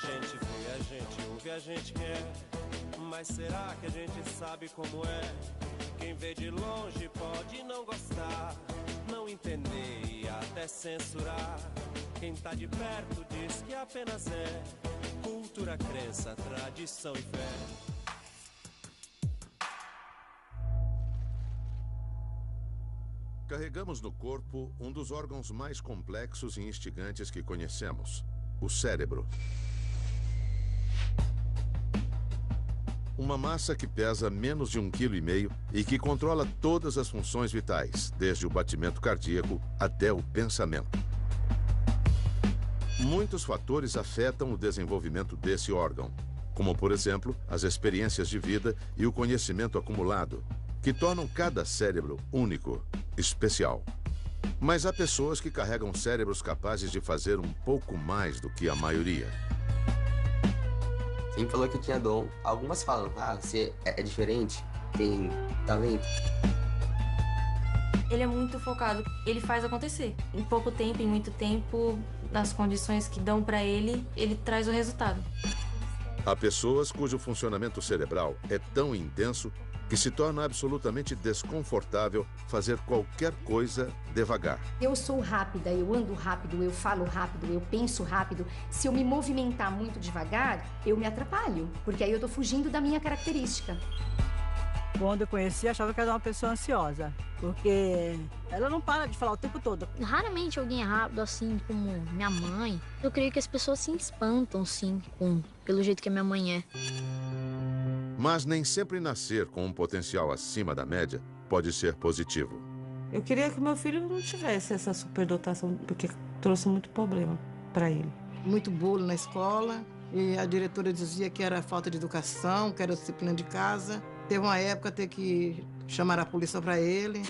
gente vê, a gente ouve, a gente quer. Mas será que a gente sabe como é? Quem vê de longe pode não gostar, não entender e até censurar. Quem tá de perto diz que apenas é cultura, crença, tradição e fé. Carregamos no corpo um dos órgãos mais complexos e instigantes que conhecemos, o cérebro. Uma massa que pesa menos de 1,5 kg e que controla todas as funções vitais, desde o batimento cardíaco até o pensamento. Muitos fatores afetam o desenvolvimento desse órgão, como, por exemplo, as experiências de vida e o conhecimento acumulado, que tornam cada cérebro único, especial. Mas há pessoas que carregam cérebros capazes de fazer um pouco mais do que a maioria. Sempre falou que eu tinha dom. Algumas falam, você é diferente, tem talento. Ele é muito focado, ele faz acontecer. Em pouco tempo, em muito tempo, nas condições que dão pra ele, ele traz o resultado. Há pessoas cujo funcionamento cerebral é tão intenso que se torna absolutamente desconfortável fazer qualquer coisa devagar. Eu sou rápida, eu ando rápido, eu falo rápido, eu penso rápido. Se eu me movimentar muito devagar, eu me atrapalho, porque aí eu tô fugindo da minha característica. Quando eu conheci, achava que era uma pessoa ansiosa, porque ela não para de falar o tempo todo. Raramente alguém é rápido assim como minha mãe. Eu creio que as pessoas se espantam, sim, pelo jeito que a minha mãe é. Mas nem sempre nascer com um potencial acima da média pode ser positivo. Eu queria que meu filho não tivesse essa superdotação, porque trouxe muito problema para ele. Muito bolo na escola, e a diretora dizia que era falta de educação, que era disciplina de casa. Teve uma época ter que chamar a polícia para ele.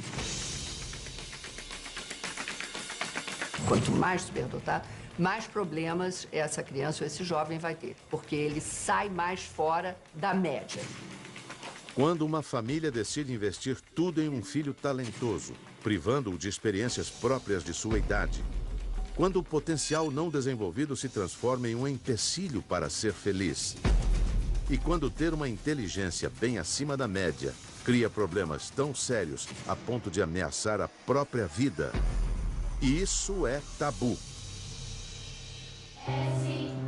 Quanto mais superdotado, mais problemas essa criança ou esse jovem vai ter, porque ele sai mais fora da média. Quando uma família decide investir tudo em um filho talentoso, privando-o de experiências próprias de sua idade, quando o potencial não desenvolvido se transforma em um empecilho para ser feliz, e quando ter uma inteligência bem acima da média cria problemas tão sérios a ponto de ameaçar a própria vida, isso é tabu.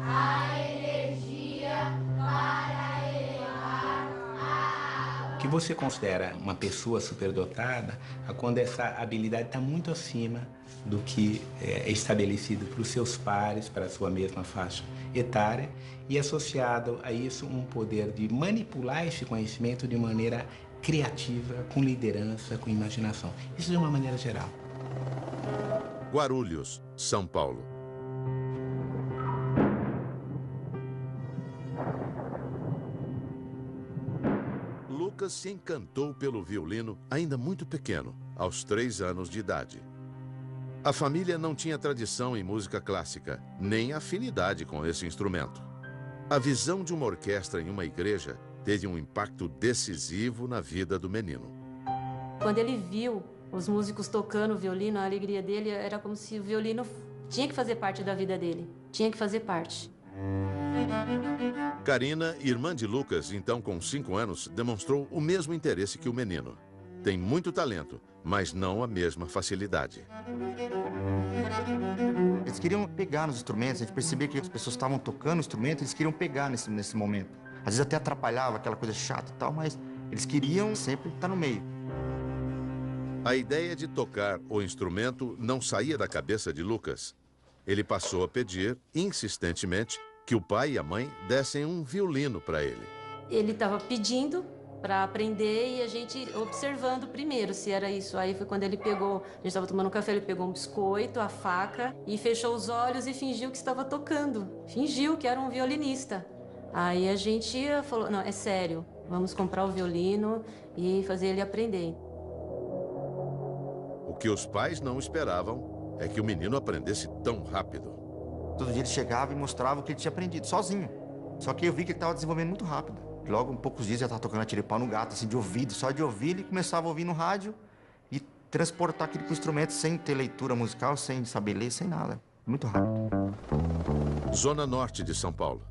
A energia para elevar a... O que você considera uma pessoa superdotada é quando essa habilidade está muito acima do que é estabelecido para os seus pares, para a sua mesma faixa etária, e associado a isso um poder de manipular esse conhecimento de maneira criativa, com liderança, com imaginação. Isso de uma maneira geral. Guarulhos, São Paulo. Lucas se encantou pelo violino ainda muito pequeno, aos 3 anos de idade. A família não tinha tradição em música clássica, nem afinidade com esse instrumento. A visão de uma orquestra em uma igreja teve um impacto decisivo na vida do menino. Quando ele viu os músicos tocando o violino, a alegria dele era como se o violino tinha que fazer parte da vida dele, tinha que fazer parte. Karina, irmã de Lucas, então com 5 anos, demonstrou o mesmo interesse que o menino. Tem muito talento, mas não a mesma facilidade. Eles queriam pegar nos instrumentos, a gente percebia que as pessoas estavam tocando o instrumento, eles queriam pegar nesse momento. Às vezes até atrapalhava, aquela coisa chata e tal, mas eles queriam sempre estar no meio. A ideia de tocar o instrumento não saía da cabeça de Lucas. Ele passou a pedir, insistentemente, que o pai e a mãe dessem um violino para ele. Ele estava pedindo para aprender e a gente observando primeiro se era isso. Aí foi quando ele pegou, a gente estava tomando café, ele pegou um biscoito, a faca e fechou os olhos e fingiu que estava tocando. Fingiu que era um violinista. Aí a gente falou, não, é sério, vamos comprar o violino e fazer ele aprender. O que os pais não esperavam é que o menino aprendesse tão rápido. Todo dia ele chegava e mostrava o que ele tinha aprendido, sozinho. Só que eu vi que ele estava desenvolvendo muito rápido. Logo, em poucos dias, já estava tocando atiripau no gato, assim, de ouvido. Só de ouvir, ele começava a ouvir no rádio e transportar aquele pro instrumento sem ter leitura musical, sem saber ler, sem nada. Muito rápido. Zona Norte de São Paulo.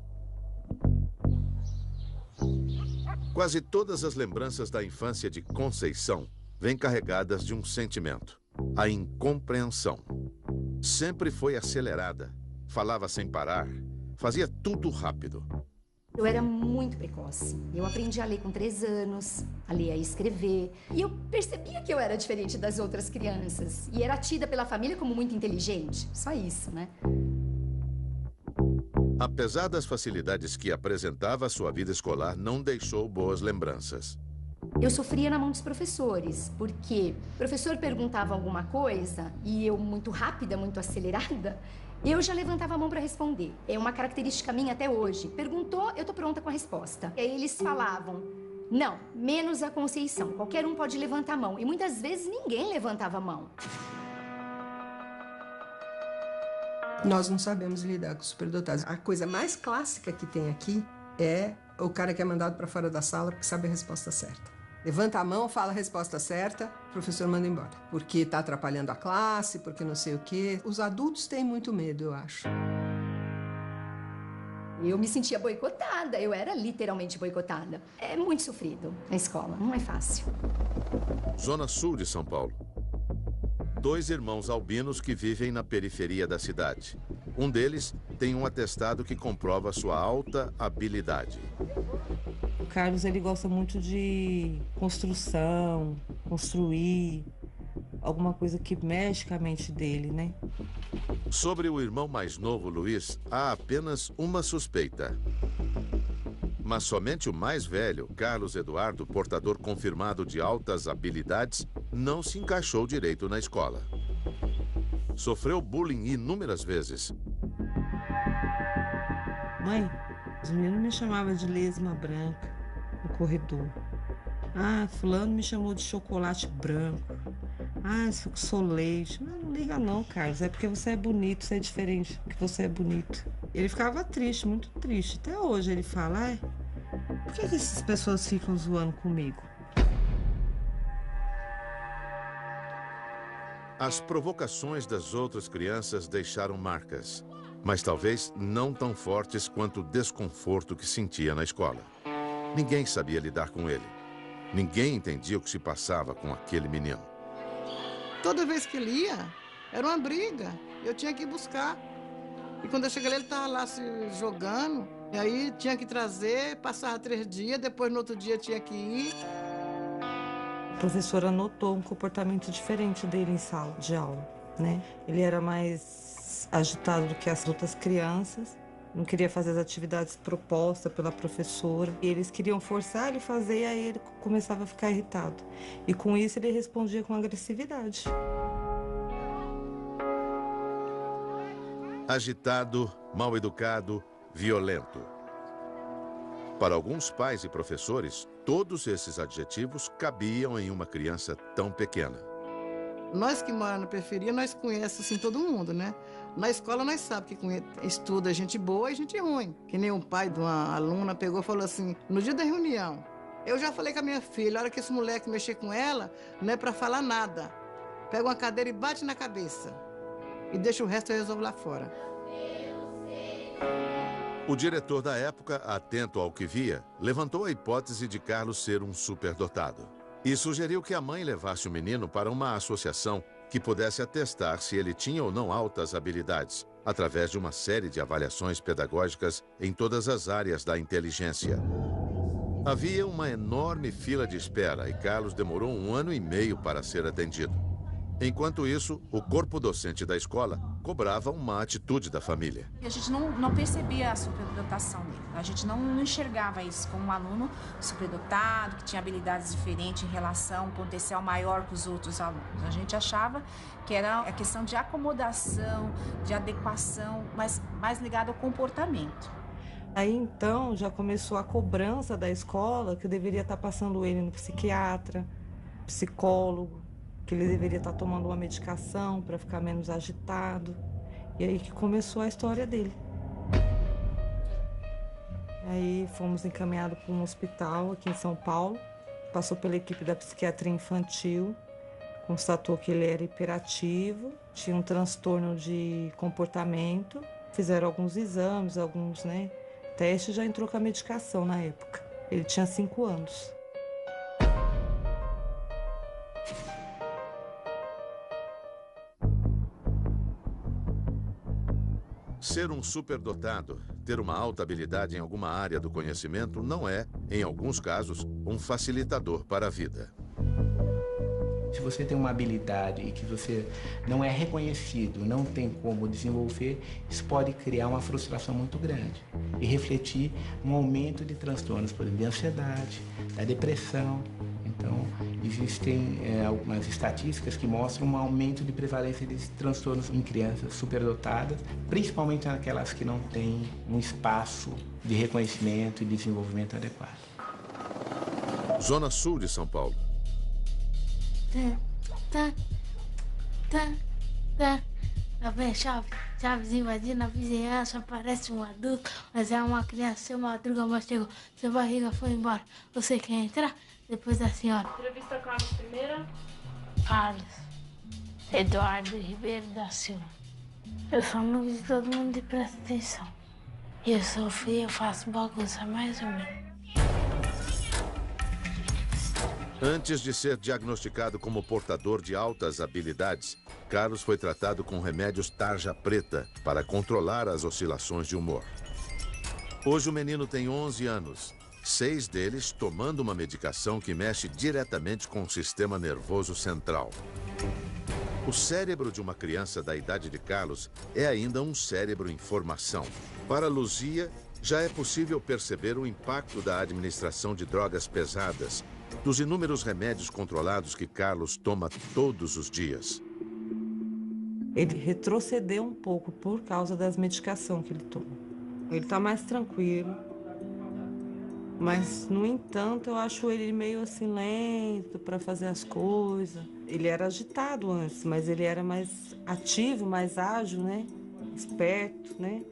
Quase todas as lembranças da infância de Conceição vêm carregadas de um sentimento: a incompreensão. Sempre foi acelerada, falava sem parar, fazia tudo rápido. Eu era muito precoce. Eu aprendi a ler com 3 anos, a ler e a escrever. E eu percebia que eu era diferente das outras crianças. E era tida pela família como muito inteligente. Só isso, né? Apesar das facilidades que apresentava, sua vida escolar não deixou boas lembranças. Eu sofria na mão dos professores, porque o professor perguntava alguma coisa e eu, muito rápida, muito acelerada, eu já levantava a mão para responder. É uma característica minha até hoje. Perguntou, eu tô pronta com a resposta. E aí eles falavam: não, menos a Conceição. Qualquer um pode levantar a mão. E muitas vezes ninguém levantava a mão. Nós não sabemos lidar com superdotados. A coisa mais clássica que tem aqui é o cara que é mandado para fora da sala porque sabe a resposta certa. Levanta a mão, fala a resposta certa, o professor manda embora. Porque está atrapalhando a classe, porque não sei o quê. Os adultos têm muito medo, eu acho. Eu me sentia boicotada, eu era literalmente boicotada. É muito sofrido na escola, não é fácil. Zona Sul de São Paulo. 2 irmãos albinos que vivem na periferia da cidade. Um deles tem um atestado que comprova sua alta habilidade. O Carlos, ele gosta muito de construção, construir, alguma coisa que mexe com a mente dele, né? Sobre o irmão mais novo, Luiz, há apenas uma suspeita. Mas somente o mais velho, Carlos Eduardo, portador confirmado de altas habilidades, não se encaixou direito na escola. Sofreu bullying inúmeras vezes. Mãe, os meninos me chamavam de lesma branca no corredor. Ah, fulano me chamou de chocolate branco. Ah, sou leite. Não liga não, Carlos. É porque você é bonito, você é diferente, porque você é bonito. Ele ficava triste, muito triste. Até hoje ele fala: ai, por que essas pessoas ficam zoando comigo? As provocações das outras crianças deixaram marcas, mas talvez não tão fortes quanto o desconforto que sentia na escola. Ninguém sabia lidar com ele. Ninguém entendia o que se passava com aquele menino. Toda vez que ele ia, era uma briga. Eu tinha que ir buscar. E quando eu cheguei lá, ele estava lá se jogando. E aí tinha que trazer, passava 3 dias, depois no outro dia tinha que ir. A professora notou um comportamento diferente dele em sala de aula, né? Ele era mais agitado do que as outras crianças. Não queria fazer as atividades propostas pela professora. E eles queriam forçar ele a fazer, e aí ele começava a ficar irritado. E com isso ele respondia com agressividade. Agitado, mal educado, violento. Para alguns pais e professores, todos esses adjetivos cabiam em uma criança tão pequena. Nós que moramos na periferia, nós conhecemos assim todo mundo, né? Na escola nós sabemos que estuda gente boa e gente ruim. Que nem um pai de uma aluna pegou e falou assim, no dia da reunião: eu já falei com a minha filha, a hora que esse moleque mexer com ela, não é pra falar nada. Pega uma cadeira e bate na cabeça. E deixa o resto eu resolvo lá fora. O diretor da época, atento ao que via, levantou a hipótese de Carlos ser um superdotado. E sugeriu que a mãe levasse o menino para uma associação que pudesse atestar se ele tinha ou não altas habilidades, através de uma série de avaliações pedagógicas em todas as áreas da inteligência. Havia uma enorme fila de espera e Carlos demorou 1 ano e meio para ser atendido. Enquanto isso, o corpo docente da escola cobrava uma atitude da família. A gente não percebia a superdotação dele. A gente não enxergava isso como um aluno superdotado, que tinha habilidades diferentes em relação, um potencial maior que os outros alunos. A gente achava que era a questão de acomodação, de adequação, mas mais ligada ao comportamento. Aí então já começou a cobrança da escola que eu deveria estar passando ele no psiquiatra, psicólogo, que ele deveria estar tomando uma medicação para ficar menos agitado. E aí que começou a história dele. Aí fomos encaminhados para um hospital aqui em São Paulo, passou pela equipe da psiquiatria infantil, constatou que ele era hiperativo, tinha um transtorno de comportamento, fizeram alguns exames, alguns testes, já entrou com a medicação na época. Ele tinha 5 anos. Ser um superdotado, ter uma alta habilidade em alguma área do conhecimento não é, em alguns casos, um facilitador para a vida. Se você tem uma habilidade e que você não é reconhecido, não tem como desenvolver, isso pode criar uma frustração muito grande e refletir um aumento de transtornos, por exemplo, de ansiedade, da depressão. Então, existem algumas estatísticas que mostram um aumento de prevalência de transtornos em crianças superdotadas, principalmente naquelas que não têm um espaço de reconhecimento e desenvolvimento adequado. Zona Sul de São Paulo. Tá vendo, Chaves invadindo a vizinhança, parece um adulto, mas é uma criança. Seu Madruga mas chegou, seu barriga foi embora. Você quer entrar? Depois da senhora. Entrevista Carlos primeira. Carlos Eduardo Ribeiro da Silva. Eu sou amigo de todo mundo e presta atenção. Eu sou frio, eu faço bagunça mais ou menos. Antes de ser diagnosticado como portador de altas habilidades, Carlos foi tratado com remédios tarja preta para controlar as oscilações de humor. Hoje o menino tem 11 anos, 6 deles tomando uma medicação que mexe diretamente com o sistema nervoso central. O cérebro de uma criança da idade de Carlos é ainda um cérebro em formação. Para Luzia, já é possível perceber o impacto da administração de drogas pesadas, dos inúmeros remédios controlados que Carlos toma todos os dias. Ele retrocedeu um pouco por causa das medicações que ele toma. Ele está mais tranquilo, mas, no entanto, eu acho ele meio assim lento para fazer as coisas. Ele era agitado antes, mas ele era mais ativo, mais ágil, né? Esperto, né?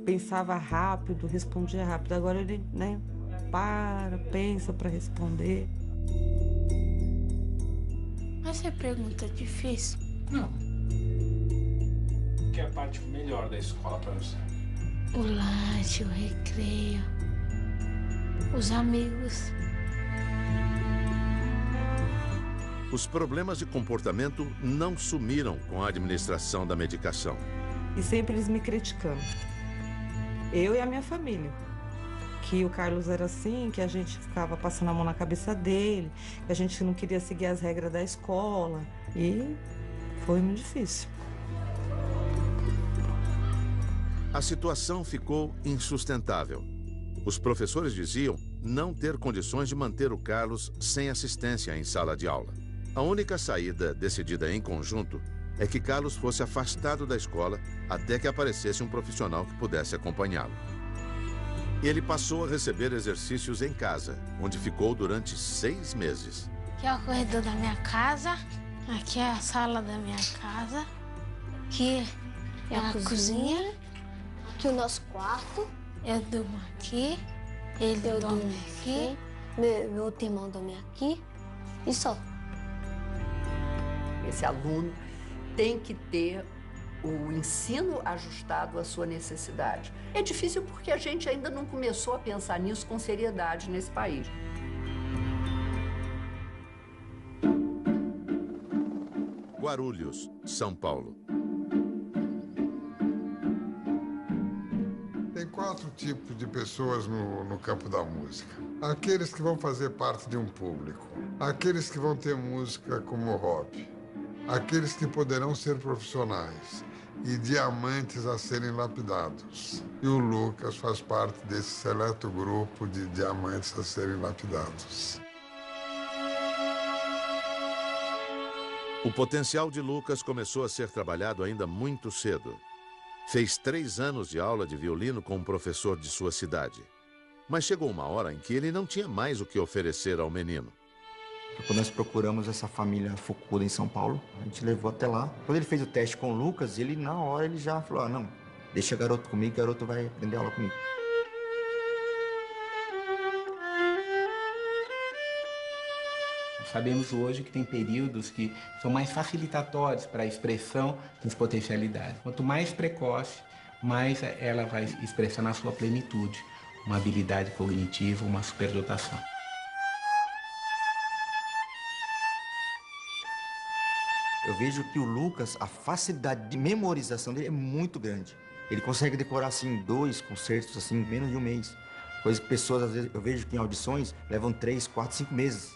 Pensava rápido, respondia rápido. Agora ele, né? Pensa para responder. Mas é pergunta difícil? Não. O que é a parte melhor da escola para você? O lanche, o recreio, os amigos. Os problemas de comportamento não sumiram com a administração da medicação. E sempre eles me criticando. Eu e a minha família. Que o Carlos era assim, que a gente ficava passando a mão na cabeça dele, que a gente não queria seguir as regras da escola. E foi muito difícil. A situação ficou insustentável. Os professores diziam não ter condições de manter o Carlos sem assistência em sala de aula. A única saída, decidida em conjunto, é que Carlos fosse afastado da escola até que aparecesse um profissional que pudesse acompanhá-lo. Ele passou a receber exercícios em casa, onde ficou durante 6 meses. Aqui é o corredor da minha casa, aqui é a sala da minha casa, aqui é a cozinha, aqui o nosso quarto. Eu durmo aqui, ele dorme aqui. Meu outro irmão dorme aqui e só. Esse aluno tem que ter o ensino ajustado à sua necessidade. É difícil porque a gente ainda não começou a pensar nisso com seriedade nesse país. Guarulhos, São Paulo. Tem 4 tipos de pessoas no campo da música. Aqueles que vão fazer parte de um público, aqueles que vão ter música como hobby, aqueles que poderão ser profissionais e diamantes a serem lapidados. E o Lucas faz parte desse seleto grupo de diamantes a serem lapidados. O potencial de Lucas começou a ser trabalhado ainda muito cedo. Fez 3 anos de aula de violino com um professor de sua cidade. Mas chegou uma hora em que ele não tinha mais o que oferecer ao menino. Quando nós procuramos essa família Fukuda em São Paulo, a gente levou até lá. Quando ele fez o teste com o Lucas, ele na hora ele já falou, não, deixa o garoto comigo, o garoto vai aprender aula comigo. Sabemos hoje que tem períodos que são mais facilitatórios para a expressão das potencialidades. Quanto mais precoce, mais ela vai expressar na sua plenitude. uma habilidade cognitiva, uma superdotação. Eu vejo que o Lucas, a facilidade de memorização dele é muito grande. Ele consegue decorar, assim, 2 concertos, assim, em menos de um mês. Coisa que pessoas, às vezes, eu vejo que em audições levam 3, 4, 5 meses.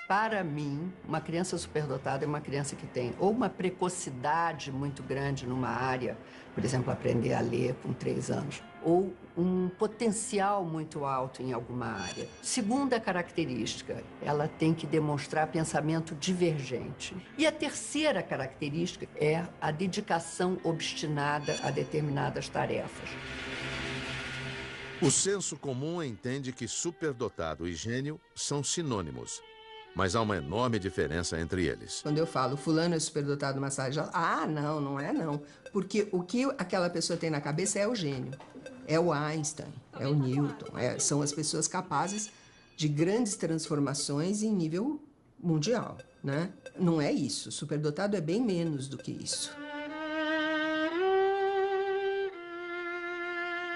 Para mim, uma criança superdotada é uma criança que tem ou uma precocidade muito grande numa área, por exemplo, aprender a ler com 3 anos, ou um potencial muito alto em alguma área. Segunda característica, ela tem que demonstrar pensamento divergente. E a terceira característica é a dedicação obstinada a determinadas tarefas. O senso comum entende que superdotado e gênio são sinônimos. Mas há uma enorme diferença entre eles. Quando eu falo fulano é superdotado de massagem, não é não. Porque o que aquela pessoa tem na cabeça é o gênio. É o Einstein, é o Newton. São as pessoas capazes de grandes transformações em nível mundial, né? Não é isso. Superdotado é bem menos do que isso.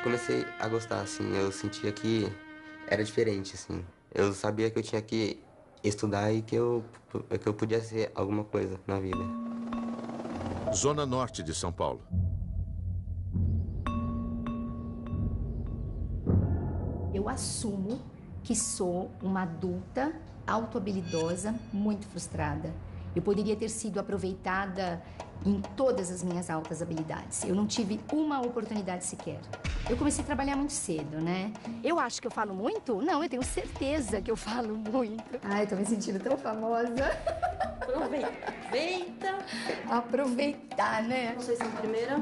Comecei a gostar, assim. Eu sentia que era diferente, assim. Eu sabia que eu tinha que estudar e que eu podia ser alguma coisa na vida. Zona Norte de São Paulo. Eu assumo que sou uma adulta autohabilidosa, muito frustrada. Eu poderia ter sido aproveitada em todas as minhas altas habilidades. Eu não tive uma oportunidade sequer. Eu comecei a trabalhar muito cedo, né? Eu acho que eu falo muito? Não, eu tenho certeza que eu falo muito. Ai, tô me sentindo tão famosa. Aproveita. Aproveitar, né? Vocês são a primeira.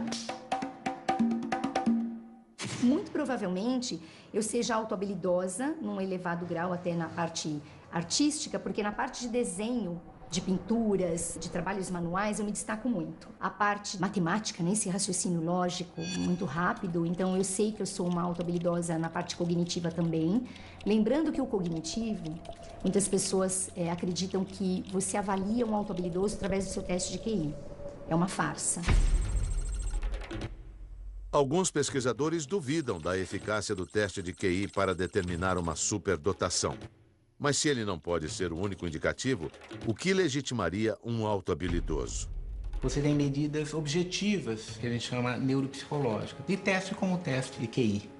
Muito provavelmente eu seja autohabilidosa num elevado grau até na parte artística, porque na parte de desenho, de pinturas, de trabalhos manuais, eu me destaco muito. A parte matemática, né, esse raciocínio lógico muito rápido, então eu sei que eu sou uma autohabilidosa na parte cognitiva também. Lembrando que o cognitivo, muitas pessoas acreditam que você avalia um autohabilidoso através do seu teste de QI. É uma farsa. Alguns pesquisadores duvidam da eficácia do teste de QI para determinar uma superdotação. Mas se ele não pode ser o único indicativo, o que legitimaria um autohabilidoso? Você tem medidas objetivas, que a gente chama neuropsicológicas, de teste como o teste de QI.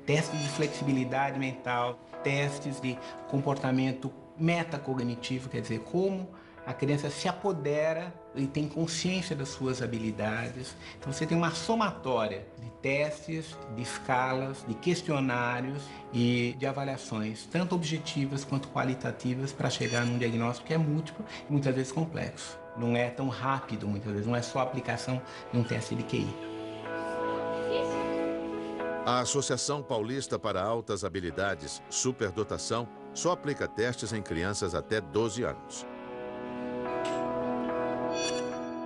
Testes de flexibilidade mental, testes de comportamento metacognitivo, quer dizer, como a criança se apodera e tem consciência das suas habilidades. Então você tem uma somatória de testes, de escalas, de questionários e de avaliações, tanto objetivas quanto qualitativas, para chegar num diagnóstico que é múltiplo e muitas vezes complexo. Não é tão rápido, muitas vezes, não é só a aplicação de um teste de QI. A Associação Paulista para Altas Habilidades, Superdotação, só aplica testes em crianças até 12 anos.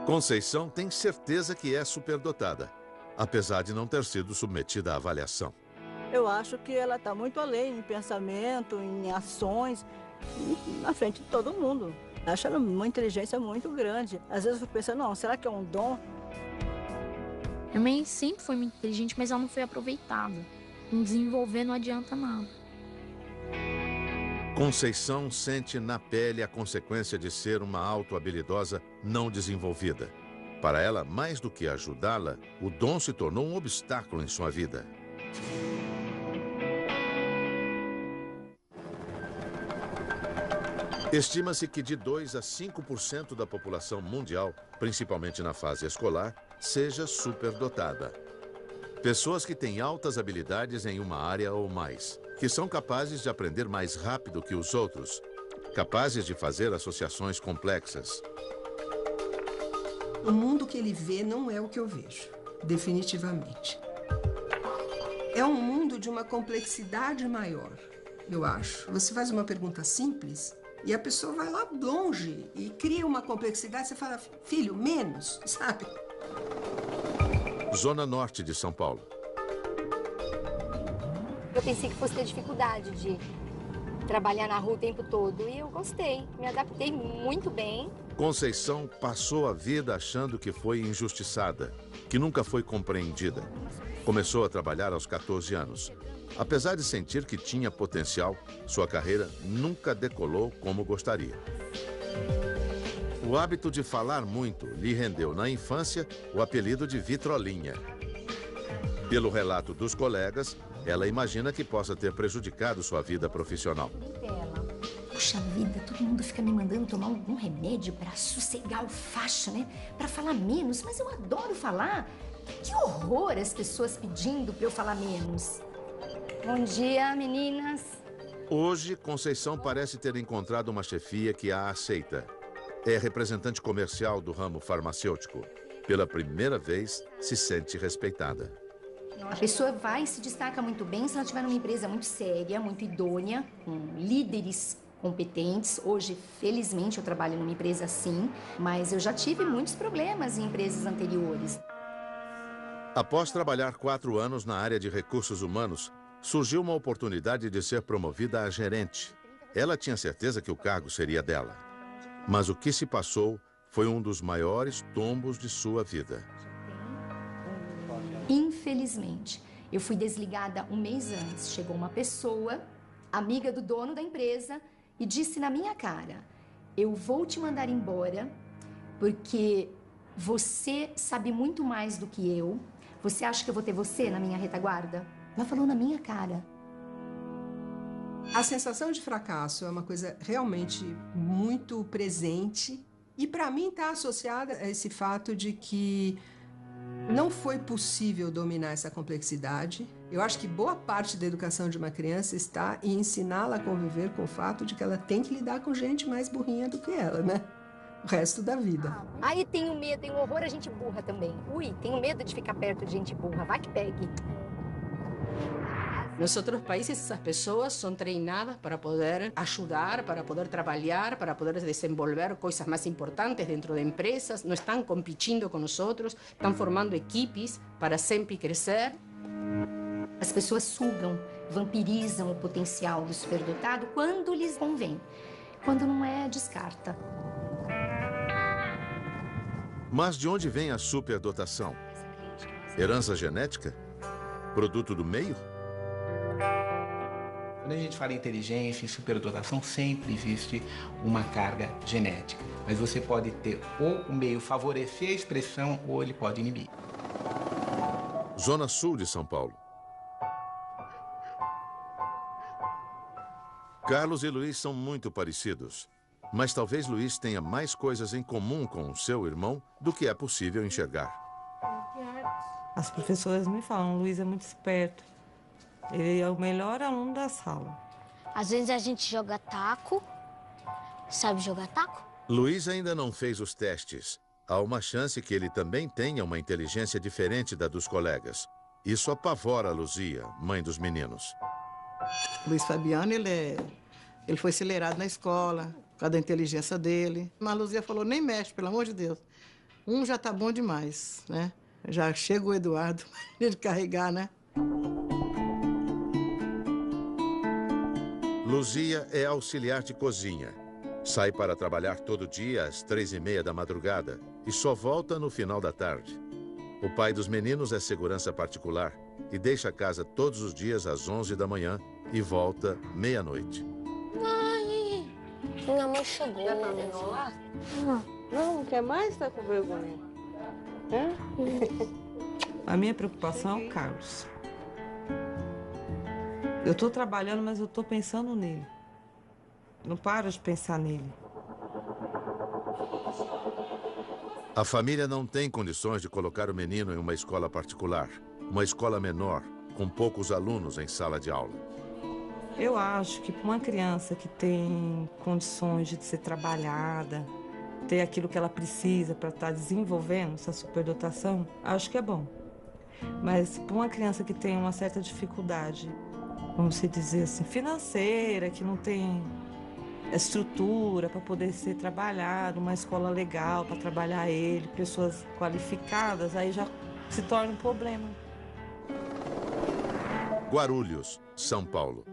Conceição tem certeza que é superdotada, apesar de não ter sido submetida à avaliação. Eu acho que ela está muito além em pensamento, em ações, na frente de todo mundo. Acho ela uma inteligência muito grande. Às vezes eu fico pensando, não, será que é um dom? Minha mãe sempre foi muito inteligente, mas ela não foi aproveitada. Não desenvolver não adianta nada. Conceição sente na pele a consequência de ser uma autohabilidosa não desenvolvida. Para ela, mais do que ajudá-la, o dom se tornou um obstáculo em sua vida. Estima-se que de 2 a 5% da população mundial, principalmente na fase escolar, seja superdotada. Pessoas que têm altas habilidades em uma área ou mais, que são capazes de aprender mais rápido que os outros, capazes de fazer associações complexas. O mundo que ele vê não é o que eu vejo, definitivamente. É um mundo de uma complexidade maior, eu acho. Você faz uma pergunta simples e a pessoa vai lá longe e cria uma complexidade, você fala, filho, menos, sabe? Zona Norte de São Paulo. Eu pensei que fosse ter dificuldade de trabalhar na rua o tempo todo e eu gostei, me adaptei muito bem. Conceição passou a vida achando que foi injustiçada. que nunca foi compreendida. Começou a trabalhar aos 14 anos. Apesar de sentir que tinha potencial, sua carreira nunca decolou como gostaria. O hábito de falar muito lhe rendeu na infância o apelido de Vitrolinha. Pelo relato dos colegas, ela imagina que possa ter prejudicado sua vida profissional. Puxa vida, todo mundo fica me mandando tomar algum remédio para sossegar o facho, né? Para falar menos, mas eu adoro falar. Que horror as pessoas pedindo para eu falar menos. Bom dia, meninas. Hoje, Conceição parece ter encontrado uma chefia que a aceita. É representante comercial do ramo farmacêutico. Pela primeira vez, se sente respeitada. A pessoa vai e se destaca muito bem se ela estiver numa empresa muito séria, muito idônea, com líderes competentes. Hoje, felizmente, eu trabalho numa empresa assim, mas eu já tive muitos problemas em empresas anteriores. Após trabalhar 4 anos na área de recursos humanos, surgiu uma oportunidade de ser promovida a gerente. Ela tinha certeza que o cargo seria dela. Mas o que se passou foi um dos maiores tombos de sua vida. Infelizmente, eu fui desligada um mês antes. Chegou uma pessoa, amiga do dono da empresa, e disse na minha cara: eu vou te mandar embora porque você sabe muito mais do que eu. Você acha que eu vou ter você na minha retaguarda? Ela falou na minha cara. A sensação de fracasso é uma coisa realmente muito presente e, para mim, está associada a esse fato de que não foi possível dominar essa complexidade. Eu acho que boa parte da educação de uma criança está em ensiná-la a conviver com o fato de que ela tem que lidar com gente mais burrinha do que ela, né? O resto da vida. Aí tenho medo, tenho horror a gente burra também. Ui, tenho medo de ficar perto de gente burra. Vai que pegue. Nos outros países, essas pessoas são treinadas para poder ajudar, para poder trabalhar, para poder desenvolver coisas mais importantes dentro de empresas. Não estão competindo com nós outros, estão formando equipes para sempre crescer. As pessoas sugam, vampirizam o potencial do superdotado quando lhes convém. Quando não é, descarta. Mas de onde vem a superdotação? Herança genética? Produto do meio? Quando a gente fala em inteligência, em superdotação, sempre existe uma carga genética. Mas você pode ter ou o meio favorecer a expressão ou ele pode inibir. Zona Sul de São Paulo. Carlos e Luiz são muito parecidos. Mas talvez Luiz tenha mais coisas em comum com o seu irmão do que é possível enxergar. As professoras me falam, Luiz é muito esperto. Ele é o melhor aluno da sala. Às vezes a gente joga taco. Sabe jogar taco? Luiz ainda não fez os testes. Há uma chance que ele também tenha uma inteligência diferente da dos colegas. Isso apavora a Luzia, mãe dos meninos. Luiz Fabiano, ele foi acelerado na escola, por causa da inteligência dele. Mas a Luzia falou, nem mexe, pelo amor de Deus. Um já tá bom demais, né? Já chega o Eduardo, ele carregar, né? Luzia é auxiliar de cozinha. Sai para trabalhar todo dia às 3h30 da madrugada e só volta no final da tarde. O pai dos meninos é segurança particular e deixa a casa todos os dias às 11 da manhã e volta meia-noite. Mãe, minha mãe chegou. Já tá vendo lá? Não quer mais? Tá com vergonha? Hã? A minha preocupação é o Carlos. Eu estou trabalhando, mas eu estou pensando nele. Não paro de pensar nele. A família não tem condições de colocar o menino em uma escola particular, uma escola menor, com poucos alunos em sala de aula. Eu acho que para uma criança que tem condições de ser trabalhada, ter aquilo que ela precisa para estar desenvolvendo essa superdotação, acho que é bom. Mas para uma criança que tem uma certa dificuldade, vamos dizer assim, financeira, que não tem estrutura para poder ser trabalhado, uma escola legal para trabalhar ele, pessoas qualificadas, aí já se torna um problema. Guarulhos, São Paulo.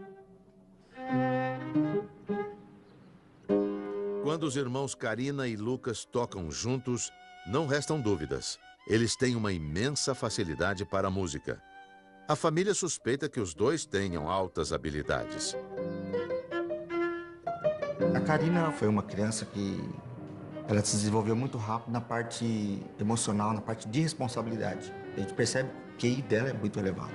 Quando os irmãos Karina e Lucas tocam juntos, não restam dúvidas. Eles têm uma imensa facilidade para a música. A família suspeita que os dois tenham altas habilidades. A Karina foi uma criança que ela se desenvolveu muito rápido na parte emocional, na parte de responsabilidade. A gente percebe que o QI dela é muito elevado.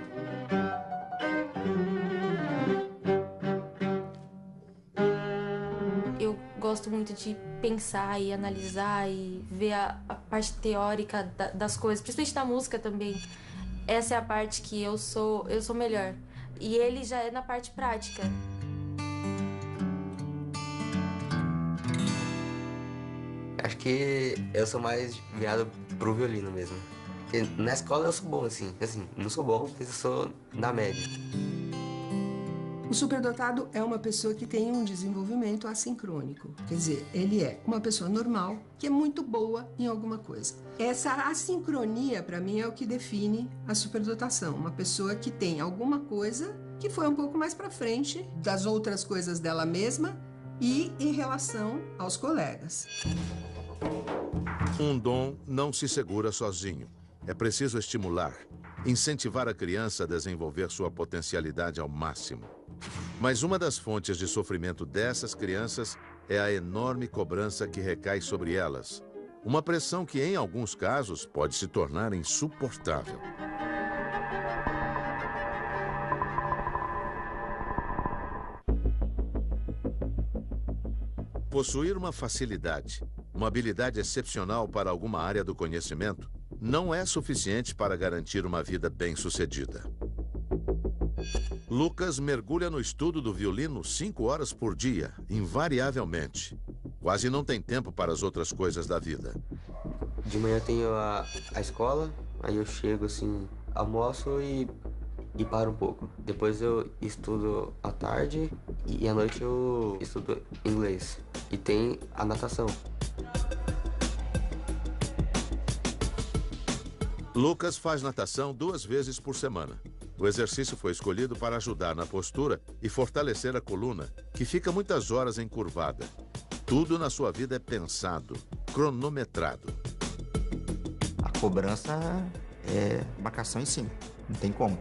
Eu gosto muito de pensar e analisar e ver a parte teórica das coisas, principalmente da música também. Essa é a parte que eu sou melhor. E ele já é na parte prática. Acho que eu sou mais virado pro violino mesmo. Porque na escola eu sou bom, assim, não sou bom, mas eu sou na média. O superdotado é uma pessoa que tem um desenvolvimento assincrônico. Quer dizer, ele é uma pessoa normal que é muito boa em alguma coisa. Essa assincronia, para mim, é o que define a superdotação. Uma pessoa que tem alguma coisa que foi um pouco mais para frente das outras coisas dela mesma e em relação aos colegas. Um dom não se segura sozinho. É preciso estimular, incentivar a criança a desenvolver sua potencialidade ao máximo. Mas uma das fontes de sofrimento dessas crianças é a enorme cobrança que recai sobre elas. Uma pressão que, em alguns casos, pode se tornar insuportável. Possuir uma facilidade, uma habilidade excepcional para alguma área do conhecimento, não é suficiente para garantir uma vida bem-sucedida. Lucas mergulha no estudo do violino 5 horas por dia, invariavelmente. Quase não tem tempo para as outras coisas da vida. De manhã eu tenho a escola, aí eu chego assim, almoço e paro um pouco. Depois eu estudo à tarde e à noite eu estudo inglês. E tem a natação. Lucas faz natação 2 vezes por semana. O exercício foi escolhido para ajudar na postura e fortalecer a coluna, que fica muitas horas encurvada. Tudo na sua vida é pensado, cronometrado. A cobrança é marcação em cima, não tem como.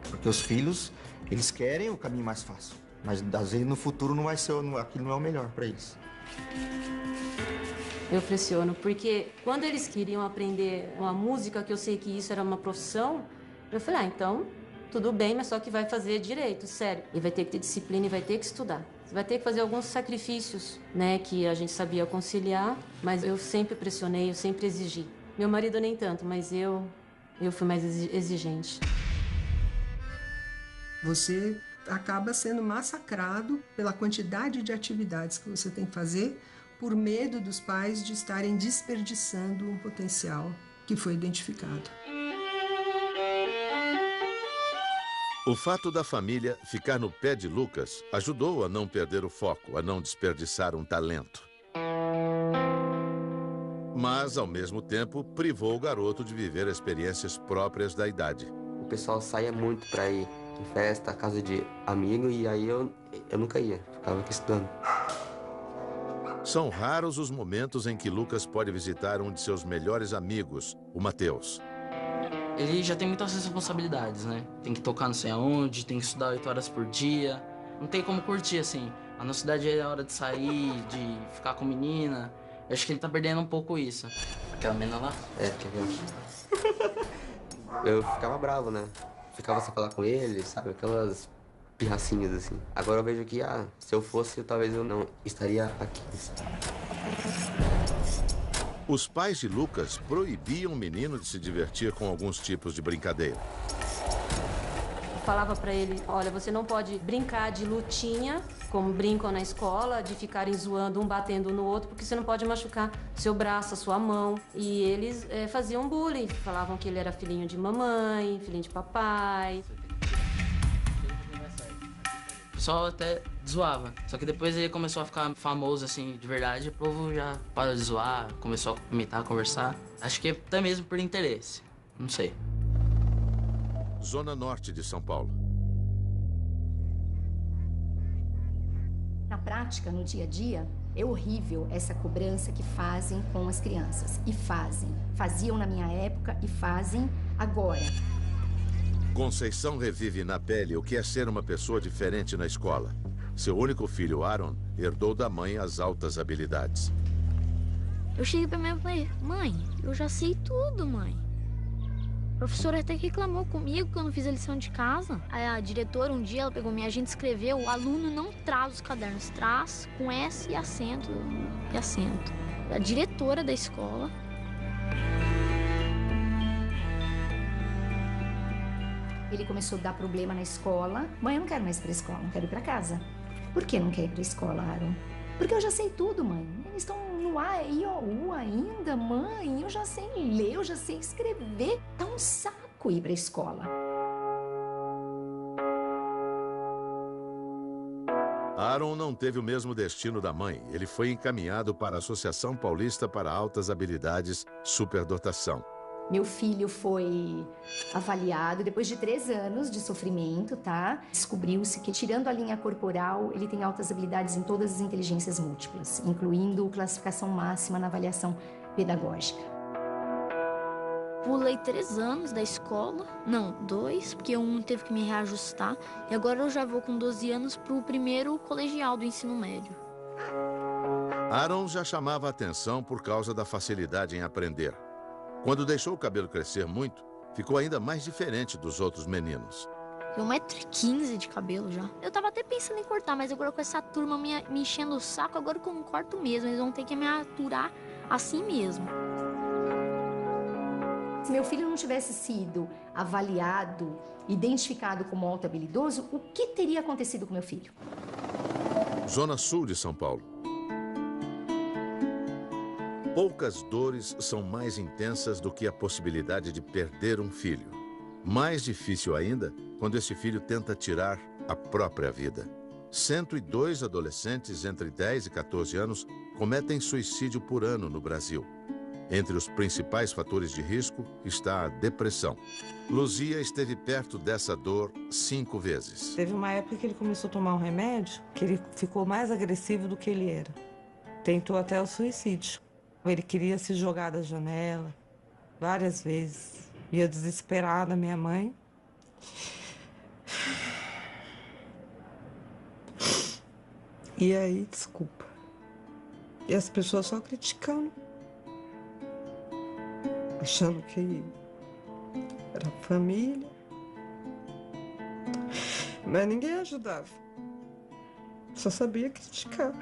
Porque os filhos, eles querem o caminho mais fácil. Mas às vezes no futuro não vai ser, aquilo não é o melhor para eles. Eu pressiono, porque quando eles queriam aprender uma música, que eu sei que isso era uma profissão, eu falei, então, tudo bem, mas só que vai fazer direito, sério. E vai ter que ter disciplina e vai ter que estudar. Você vai ter que fazer alguns sacrifícios, né, que a gente sabia conciliar, mas eu sempre pressionei, eu sempre exigi. Meu marido nem tanto, mas eu fui mais exigente. Você acaba sendo massacrado pela quantidade de atividades que você tem que fazer por medo dos pais de estarem desperdiçando um potencial que foi identificado. O fato da família ficar no pé de Lucas ajudou a não perder o foco, a não desperdiçar um talento. Mas, ao mesmo tempo, privou o garoto de viver experiências próprias da idade. O pessoal saía muito para ir em festa, casa de amigo, e aí eu nunca ia, ficava aqui estudando. São raros os momentos em que Lucas pode visitar um de seus melhores amigos, o Matheus. Ele já tem muitas responsabilidades, né? Tem que tocar não sei aonde, tem que estudar 8 horas por dia. Não tem como curtir, assim. A nossa idade é a hora de sair, de ficar com menina. Eu acho que ele tá perdendo um pouco isso. Aquela menina lá? É, quer ver? Eu ficava bravo, né? Ficava sem falar com ele, sabe? Aquelas pirracinhas, assim. Agora eu vejo que, se eu fosse, talvez eu não estaria aqui. Os pais de Lucas proibiam o menino de se divertir com alguns tipos de brincadeira. Eu falava pra ele, olha, você não pode brincar de lutinha, como brincam na escola, de ficarem zoando, um batendo no outro, porque você não pode machucar seu braço, a sua mão. E eles faziam bullying, falavam que ele era filhinho de mamãe, filhinho de papai. O pessoal até zoava, só que depois ele começou a ficar famoso, assim, de verdade, o povo já parou de zoar, começou a comentar, a conversar. Acho que até mesmo por interesse, não sei. Zona Norte de São Paulo. Na prática, no dia a dia, É horrível essa cobrança que fazem com as crianças. E fazem. Faziam na minha época e fazem agora. Conceição revive na pele o que é ser uma pessoa diferente na escola. Seu único filho, Aaron, herdou da mãe as altas habilidades. Eu cheguei pra minha mãe e falei, mãe, eu já sei tudo, mãe. A professora até reclamou comigo que eu não fiz a lição de casa. Aí a diretora, um dia, ela pegou minha agenda e escreveu, o aluno não traz os cadernos, traz com S e acento. A diretora da escola. Ele começou a dar problema na escola. Mãe, eu não quero mais ir pra escola, não quero ir pra casa. Por que não quer ir pra escola, Aaron? Porque eu já sei tudo, mãe. Eles estão no A, I, O, U ainda, mãe. Eu já sei ler, eu já sei escrever. Tá um saco ir pra escola. Aaron não teve o mesmo destino da mãe. Ele foi encaminhado para a Associação Paulista para Altas Habilidades, Superdotação. Meu filho foi avaliado depois de 3 anos de sofrimento, tá? Descobriu-se que, tirando a linha corporal, ele tem altas habilidades em todas as inteligências múltiplas, incluindo classificação máxima na avaliação pedagógica. Pulei 3 anos da escola, não, 2, porque um teve que me reajustar. E agora eu já vou com 12 anos pro primeiro colegial do ensino médio. Aaron já chamava a atenção por causa da facilidade em aprender. Quando deixou o cabelo crescer muito, ficou ainda mais diferente dos outros meninos. Eu 1,15 m de cabelo já. Eu tava até pensando em cortar, mas agora com essa turma me enchendo o saco, agora que eu não corto mesmo. Eles vão ter que me aturar assim mesmo. Se meu filho não tivesse sido avaliado, identificado como alto habilidoso, o que teria acontecido com meu filho? Zona Sul de São Paulo. Poucas dores são mais intensas do que a possibilidade de perder um filho. Mais difícil ainda quando esse filho tenta tirar a própria vida. 102 adolescentes entre 10 e 14 anos cometem suicídio por ano no Brasil. Entre os principais fatores de risco está a depressão. Luzia esteve perto dessa dor 5 vezes. Teve uma época que ele começou a tomar um remédio que ele ficou mais agressivo do que ele era. Tentou até o suicídio. Ele queria se jogar da janela várias vezes. Ia desesperada, minha mãe. E aí, desculpa. E as pessoas só criticando. Achando que era família. Mas ninguém ajudava. Só sabia criticar.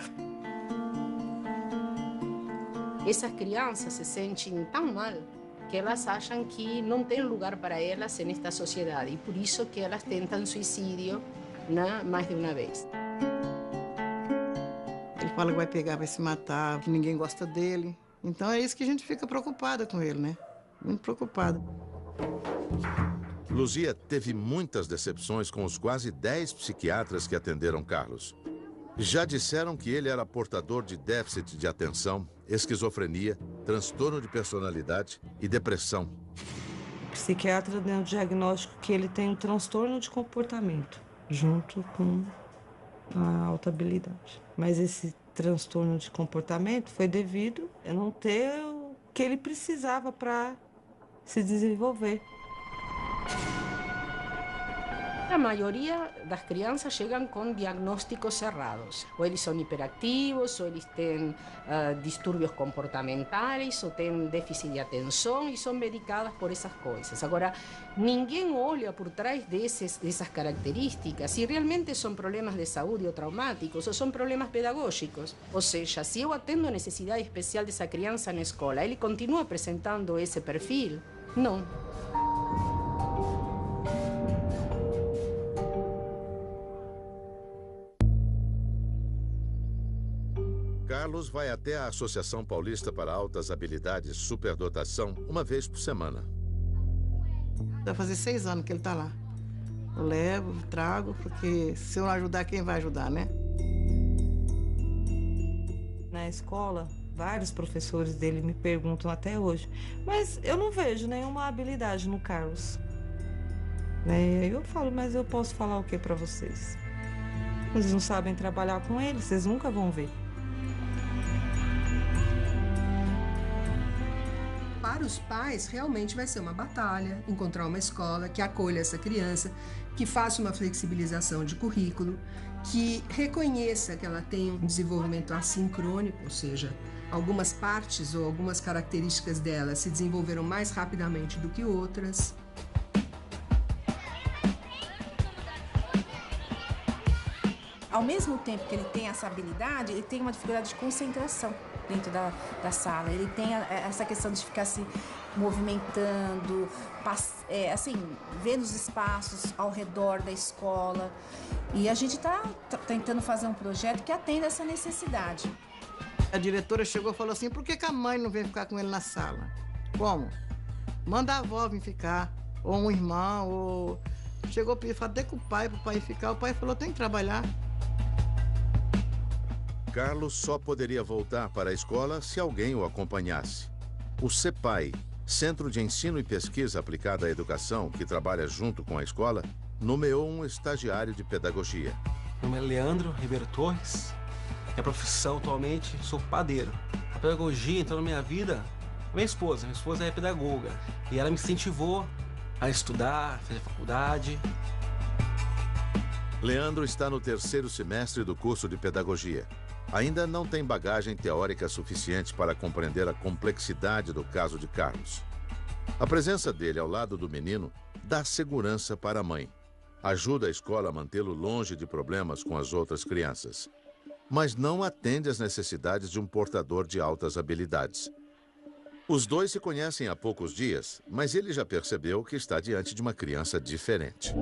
Essas crianças se sentem tão mal que elas acham que não tem lugar para elas nesta sociedade e por isso que elas tentam suicídio, né, mais de uma vez. Ele fala que vai pegar, vai se matar, que ninguém gosta dele. Então é isso que a gente fica preocupada com ele, né? Muito preocupada. Luzia teve muitas decepções com os quase 10 psiquiatras que atenderam Carlos. Já disseram que ele era portador de déficit de atenção, esquizofrenia, transtorno de personalidade e depressão. O psiquiatra deu um diagnóstico que ele tem um transtorno de comportamento, junto com a alta habilidade. Mas esse transtorno de comportamento foi devido a não ter o que ele precisava para se desenvolver. A maioria das crianças chegam com diagnósticos errados. Ou eles são hiperactivos, ou eles têm distúrbios comportamentais, ou têm déficit de atenção e são medicadas por essas coisas. Agora, ninguém olha por trás dessas características se realmente são problemas de saúde ou traumáticos, ou são problemas pedagógicos. Ou seja, se eu atendo a necessidade especial dessa criança na escola, ele continua apresentando esse perfil? Não. Carlos vai até a Associação Paulista para Altas Habilidades Superdotação uma vez por semana. Vai fazer 6 anos que ele está lá. Eu levo, trago, porque se eu não ajudar, quem vai ajudar, né? Na escola, vários professores dele me perguntam até hoje, mas eu não vejo nenhuma habilidade no Carlos. Aí eu falo, mas eu posso falar o que para vocês? Vocês não sabem trabalhar com ele, vocês nunca vão ver. para os pais, realmente vai ser uma batalha encontrar uma escola que acolha essa criança, que faça uma flexibilização de currículo, que reconheça que ela tem um desenvolvimento assincrônico, ou seja, algumas partes ou algumas características dela se desenvolveram mais rapidamente do que outras. Ao mesmo tempo que ele tem essa habilidade, ele tem uma dificuldade de concentração dentro da sala. Ele tem essa questão de ficar se movimentando, assim, vendo os espaços ao redor da escola. E a gente está tentando fazer um projeto que atenda essa necessidade. A diretora chegou e falou assim, por que a mãe não vem ficar com ele na sala? Como? Manda a avó vir ficar, ou um irmão, ou... Chegou a pedir até com o pai, pro pai ficar. O pai falou, tem que trabalhar. Carlos só poderia voltar para a escola se alguém o acompanhasse. O CEPAI, Centro de Ensino e Pesquisa Aplicada à Educação, que trabalha junto com a escola, nomeou um estagiário de pedagogia. Meu nome é Leandro Ribeiro Torres. Minha profissão atualmente, sou padeiro. A pedagogia entrou na minha vida, minha esposa é pedagoga. E ela me incentivou a estudar, fazer faculdade. Leandro está no 3º semestre do curso de pedagogia. Ainda não tem bagagem teórica suficiente para compreender a complexidade do caso de Carlos. A presença dele ao lado do menino dá segurança para a mãe. Ajuda a escola a mantê-lo longe de problemas com as outras crianças. Mas não atende às necessidades de um portador de altas habilidades. Os dois se conhecem há poucos dias, mas ele já percebeu que está diante de uma criança diferente.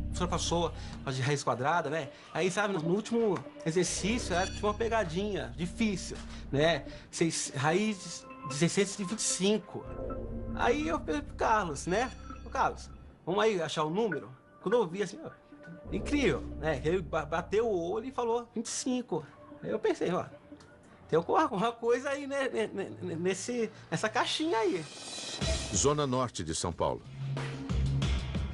A professora passou de raiz quadrada, né? Aí, sabe, no último exercício, tinha uma pegadinha difícil, né? Raiz de 625. Aí eu falei pro Carlos, né? Ô, Carlos, vamos aí achar o número? Quando eu vi assim, ó, incrível, né? Ele bateu o olho e falou 25. Aí eu pensei, ó, tem alguma coisa aí, né? Nessa caixinha aí. Zona Norte de São Paulo.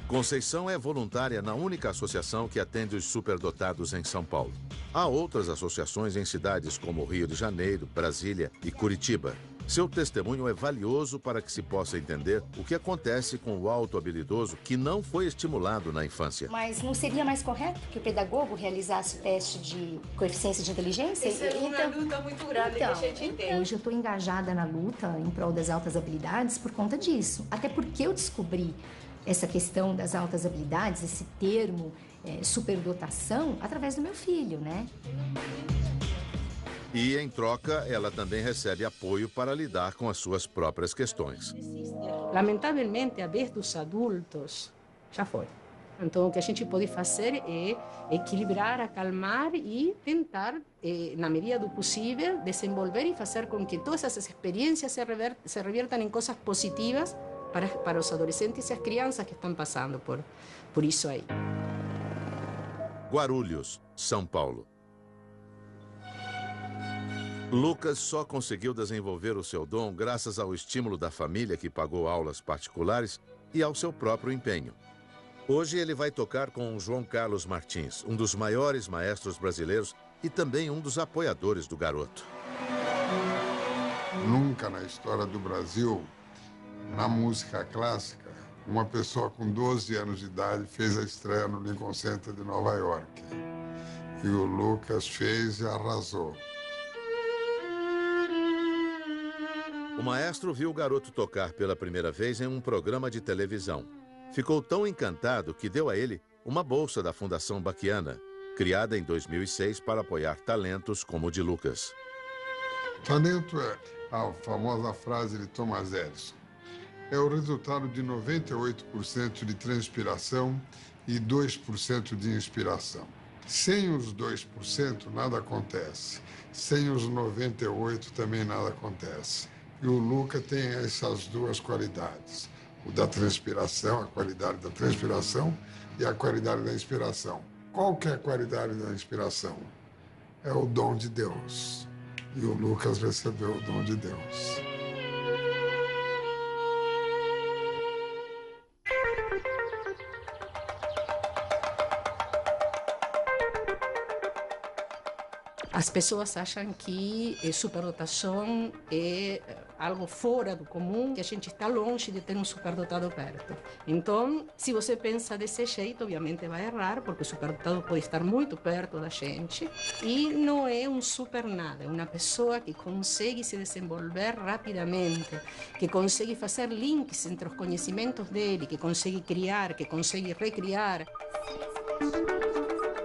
Conceição é voluntária na única associação que atende os superdotados em São Paulo. Há outras associações em cidades como Rio de Janeiro, Brasília e Curitiba. Seu testemunho é valioso para que se possa entender o que acontece com o autohabilidoso que não foi estimulado na infância. Mas não seria mais correto que o pedagogo realizasse o teste de coeficiência de inteligência? Isso é uma luta muito grande que a gente entende. Hoje eu estou engajada na luta em prol das altas habilidades por conta disso. Até porque eu descobri essa questão das altas habilidades, esse termo superdotação, através do meu filho, né? E, em troca, ela também recebe apoio para lidar com as suas próprias questões. Lamentavelmente, a vez dos adultos já foi. Então, o que a gente pode fazer é equilibrar, acalmar e tentar, na medida do possível, desenvolver e fazer com que todas essas experiências se revertam em coisas positivas para os adolescentes e as crianças que estão passando por isso aí. Guarulhos, São Paulo. Lucas só conseguiu desenvolver o seu dom graças ao estímulo da família que pagou aulas particulares e ao seu próprio empenho. Hoje ele vai tocar com o João Carlos Martins, um dos maiores maestros brasileiros e também um dos apoiadores do garoto. Nunca na história do Brasil, na música clássica, uma pessoa com 12 anos de idade fez a estreia no Lincoln Center de Nova York. E o Lucas fez e arrasou. O maestro viu o garoto tocar pela primeira vez em um programa de televisão. Ficou tão encantado que deu a ele uma bolsa da Fundação Baquiana, criada em 2006 para apoiar talentos como o de Lucas. Talento é a famosa frase de Thomas Edison. É o resultado de 98% de transpiração e 2% de inspiração. Sem os 2%, nada acontece. Sem os 98% também nada acontece. E o Lucas tem essas duas qualidades. O da transpiração, a qualidade da transpiração e a qualidade da inspiração. Qual que é a qualidade da inspiração? É o dom de Deus. E o Lucas recebeu o dom de Deus. As pessoas acham que superdotação é algo fora do comum, que a gente está longe de ter um superdotado perto. Então, se você pensa desse jeito, obviamente vai errar, porque o superdotado pode estar muito perto da gente e não é um super nada, é uma pessoa que consegue se desenvolver rapidamente, que consegue fazer links entre os conhecimentos dele, que consegue criar, que consegue recriar.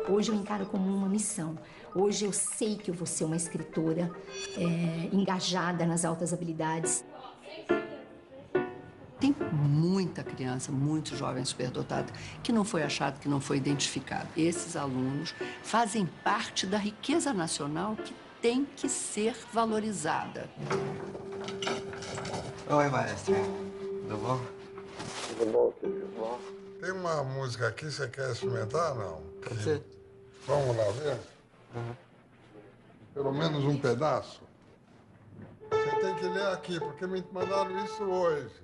Hoje eu encaro como uma missão. Hoje eu sei que eu vou ser uma escritora engajada nas altas habilidades. Tem muita criança, muito jovem superdotado, que não foi achado, que não foi identificado. Esses alunos fazem parte da riqueza nacional que tem que ser valorizada. Oi, maestra. Tudo bom? Tudo bom, querido? Tem uma música aqui, você quer experimentar, não? Pode ser. Vamos lá ver? Pelo menos um pedaço? Você tem que ler aqui, porque me mandaram isso hoje.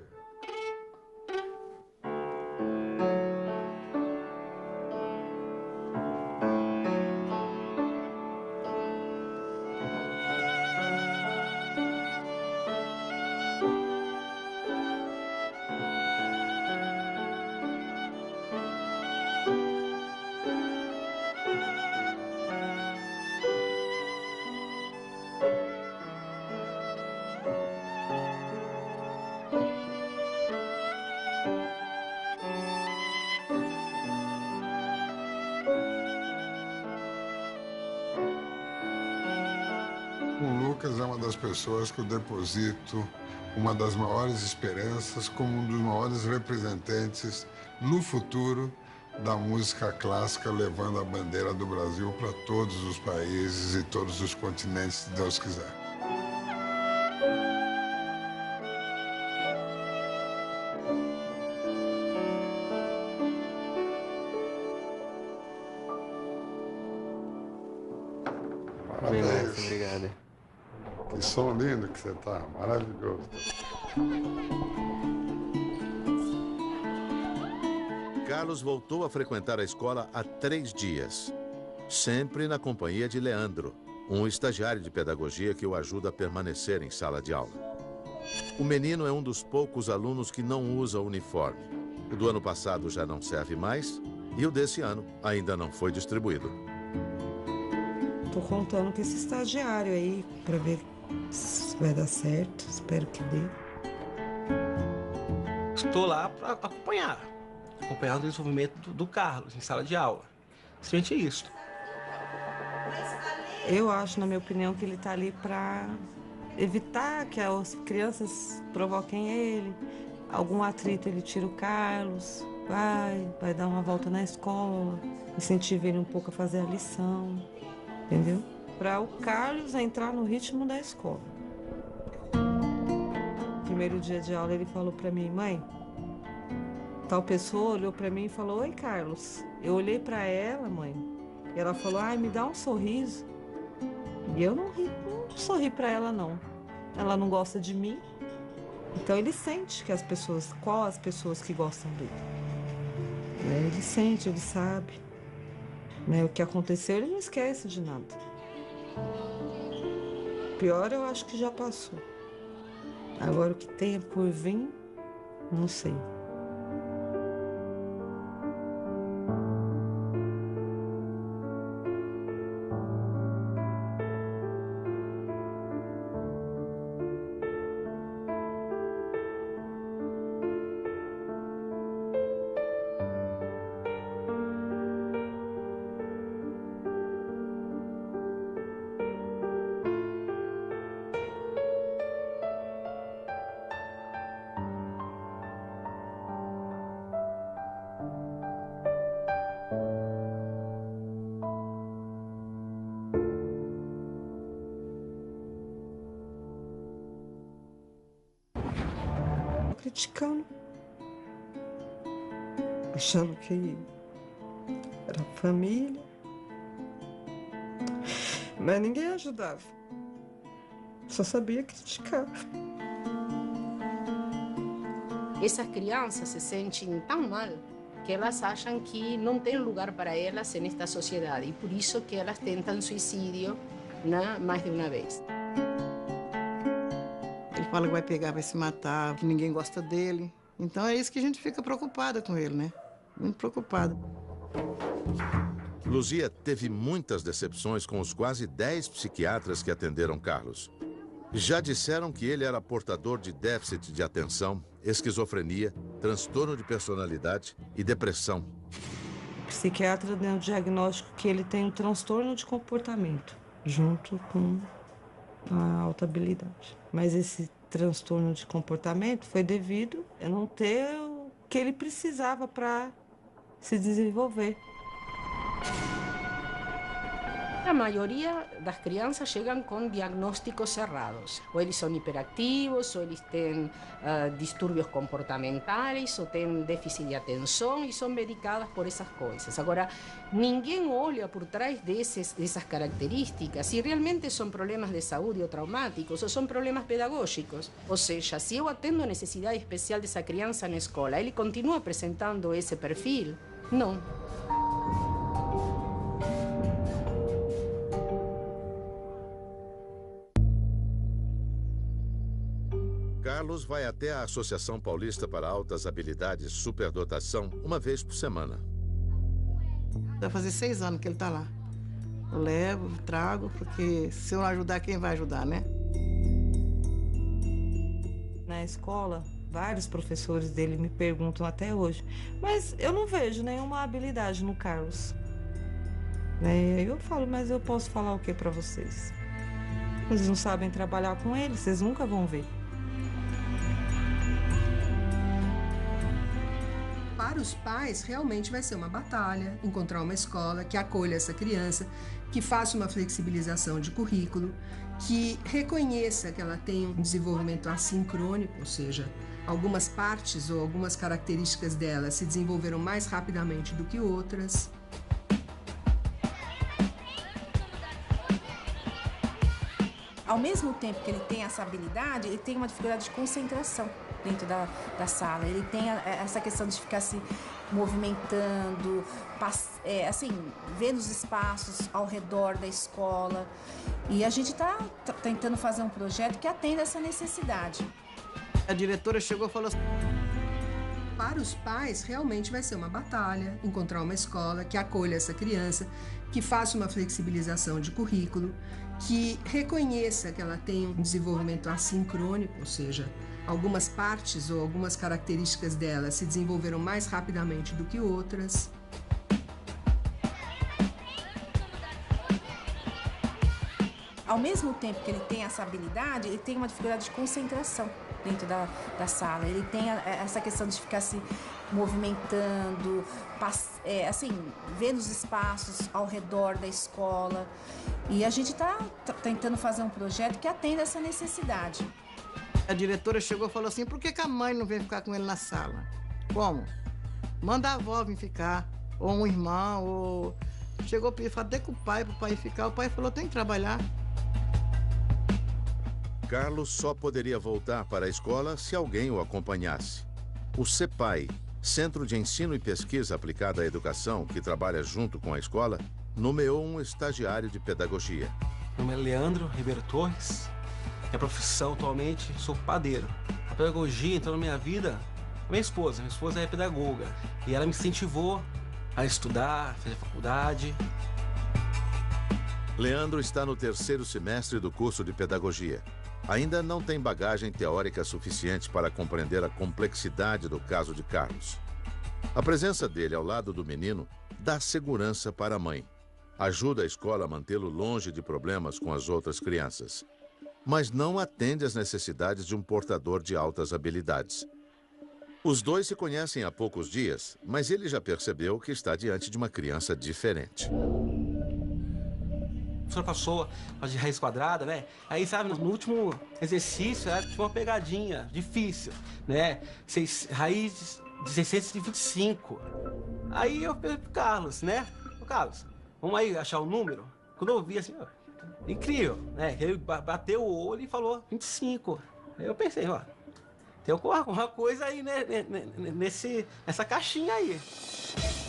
O Lucas é uma das pessoas que eu deposito uma das maiores esperanças como um dos maiores representantes no futuro da música clássica, levando a bandeira do Brasil para todos os países e todos os continentes, se Deus quiser. Parabéns. Obrigado. Que som lindo que você tá, maravilhoso. Carlos voltou a frequentar a escola há 3 dias, sempre na companhia de Leandro, um estagiário de pedagogia que o ajuda a permanecer em sala de aula. O menino é um dos poucos alunos que não usa uniforme. O do ano passado já não serve mais e o desse ano ainda não foi distribuído. Tô contando com esse estagiário aí para ver se vai dar certo. Espero que dê. Estou lá para acompanhar o desenvolvimento do Carlos em sala de aula. Simplesmente isso. Eu acho, na minha opinião, que ele tá ali para evitar que as crianças provoquem ele. Algum atrito, ele tira o Carlos, vai dar uma volta na escola, incentiva ele um pouco a fazer a lição, entendeu? Para o Carlos entrar no ritmo da escola. No primeiro dia de aula ele falou para mim: mãe, tal pessoa olhou para mim e falou: oi, Carlos. Eu olhei para ela, mãe, e ela falou: ai, me dá um sorriso. E eu não sorri para ela, não. Ela não gosta de mim. Então ele sente que qual as pessoas que gostam dele. Ele sente, ele sabe. O que aconteceu, ele não esquece de nada. Pior, eu acho que já passou. Agora, o que tem por vir, não sei. Criticando, achando que era família, mas ninguém ajudava, só sabia criticar. Essas crianças se sentem tão mal que elas acham que não tem lugar para elas nesta sociedade e por isso que elas tentam suicídio, né, mais de uma vez. Fala que vai pegar, vai se matar, que ninguém gosta dele. Então é isso que a gente fica preocupada com ele, né? Muito preocupada. Luzia teve muitas decepções com os quase 10 psiquiatras que atenderam Carlos. Já disseram que ele era portador de déficit de atenção, esquizofrenia, transtorno de personalidade e depressão. O psiquiatra deu o diagnóstico que ele tem um transtorno de comportamento, junto com a alta habilidade. Mas esse transtorno de comportamento foi devido a não ter o que ele precisava para se desenvolver. A maioria das crianças chegam com diagnósticos errados. Ou eles são hiperactivos, ou eles têm distúrbios comportamentais, ou têm déficit de atenção e são medicadas por essas coisas. Agora, ninguém olha por trás dessas características se realmente são problemas de saúde ou traumáticos, ou são problemas pedagógicos. Ou seja, se eu atendo a necessidade especial dessa criança na escola, ele continua apresentando esse perfil? Não. Carlos vai até a Associação Paulista para Altas Habilidades Superdotação uma vez por semana. Vai fazer 6 anos que ele está lá. Eu levo, trago, porque se eu não ajudar, quem vai ajudar, né? Na escola, vários professores dele me perguntam até hoje, mas eu não vejo nenhuma habilidade no Carlos. Aí eu falo, mas eu posso falar o que para vocês? Vocês não sabem trabalhar com ele, vocês nunca vão ver. Para os pais, realmente vai ser uma batalha encontrar uma escola que acolha essa criança, que faça uma flexibilização de currículo, que reconheça que ela tem um desenvolvimento assincrônico, ou seja, algumas partes ou algumas características dela se desenvolveram mais rapidamente do que outras. Ao mesmo tempo que ele tem essa habilidade, ele tem uma dificuldade de concentração dentro da sala. Ele tem essa questão de ficar se movimentando, assim, vendo os espaços ao redor da escola. E a gente está tentando fazer um projeto que atenda essa necessidade. A diretora chegou e falou assim: para os pais, realmente vai ser uma batalha encontrar uma escola que acolha essa criança, que faça uma flexibilização de currículo, que reconheça que ela tem um desenvolvimento assincrônico, ou seja, algumas partes ou algumas características dela se desenvolveram mais rapidamente do que outras. Ao mesmo tempo que ele tem essa habilidade, ele tem uma dificuldade de concentração dentro da sala. Ele tem essa questão de ficar se movimentando, assim, vendo os espaços ao redor da escola. E a gente está tentando fazer um projeto que atenda essa necessidade. A diretora chegou e falou assim: por que a mãe não vem ficar com ele na sala? Como? Manda a avó vir ficar, ou um irmão, ou... Chegou a pedir, falou até com o pai, para o pai ficar. O pai falou: tem que trabalhar. Carlos só poderia voltar para a escola se alguém o acompanhasse. O CEPAI, Centro de Ensino e Pesquisa Aplicada à Educação, que trabalha junto com a escola, nomeou um estagiário de pedagogia. Meu nome é Leandro Ribeiro Torres. Minha profissão atualmente, sou padeiro. A pedagogia entrou na minha vida, minha esposa é pedagoga. E ela me incentivou a estudar, fazer faculdade. Leandro está no 3º semestre do curso de pedagogia. Ainda não tem bagagem teórica suficiente para compreender a complexidade do caso de Carlos. A presença dele ao lado do menino dá segurança para a mãe. Ajuda a escola a mantê-lo longe de problemas com as outras crianças. Mas não atende às necessidades de um portador de altas habilidades. Os dois se conhecem há poucos dias, mas ele já percebeu que está diante de uma criança diferente. A professora passou de raiz quadrada, né? Aí, sabe, no último exercício, tinha uma pegadinha difícil, né? Raiz de 625. Aí eu falei pro Carlos, né? Ô, Carlos, vamos aí achar o número? Quando eu vi assim, ó, incrível, né? Ele bateu o olho e falou 25. Aí eu pensei, ó, tem alguma coisa aí, né, nessa caixinha aí.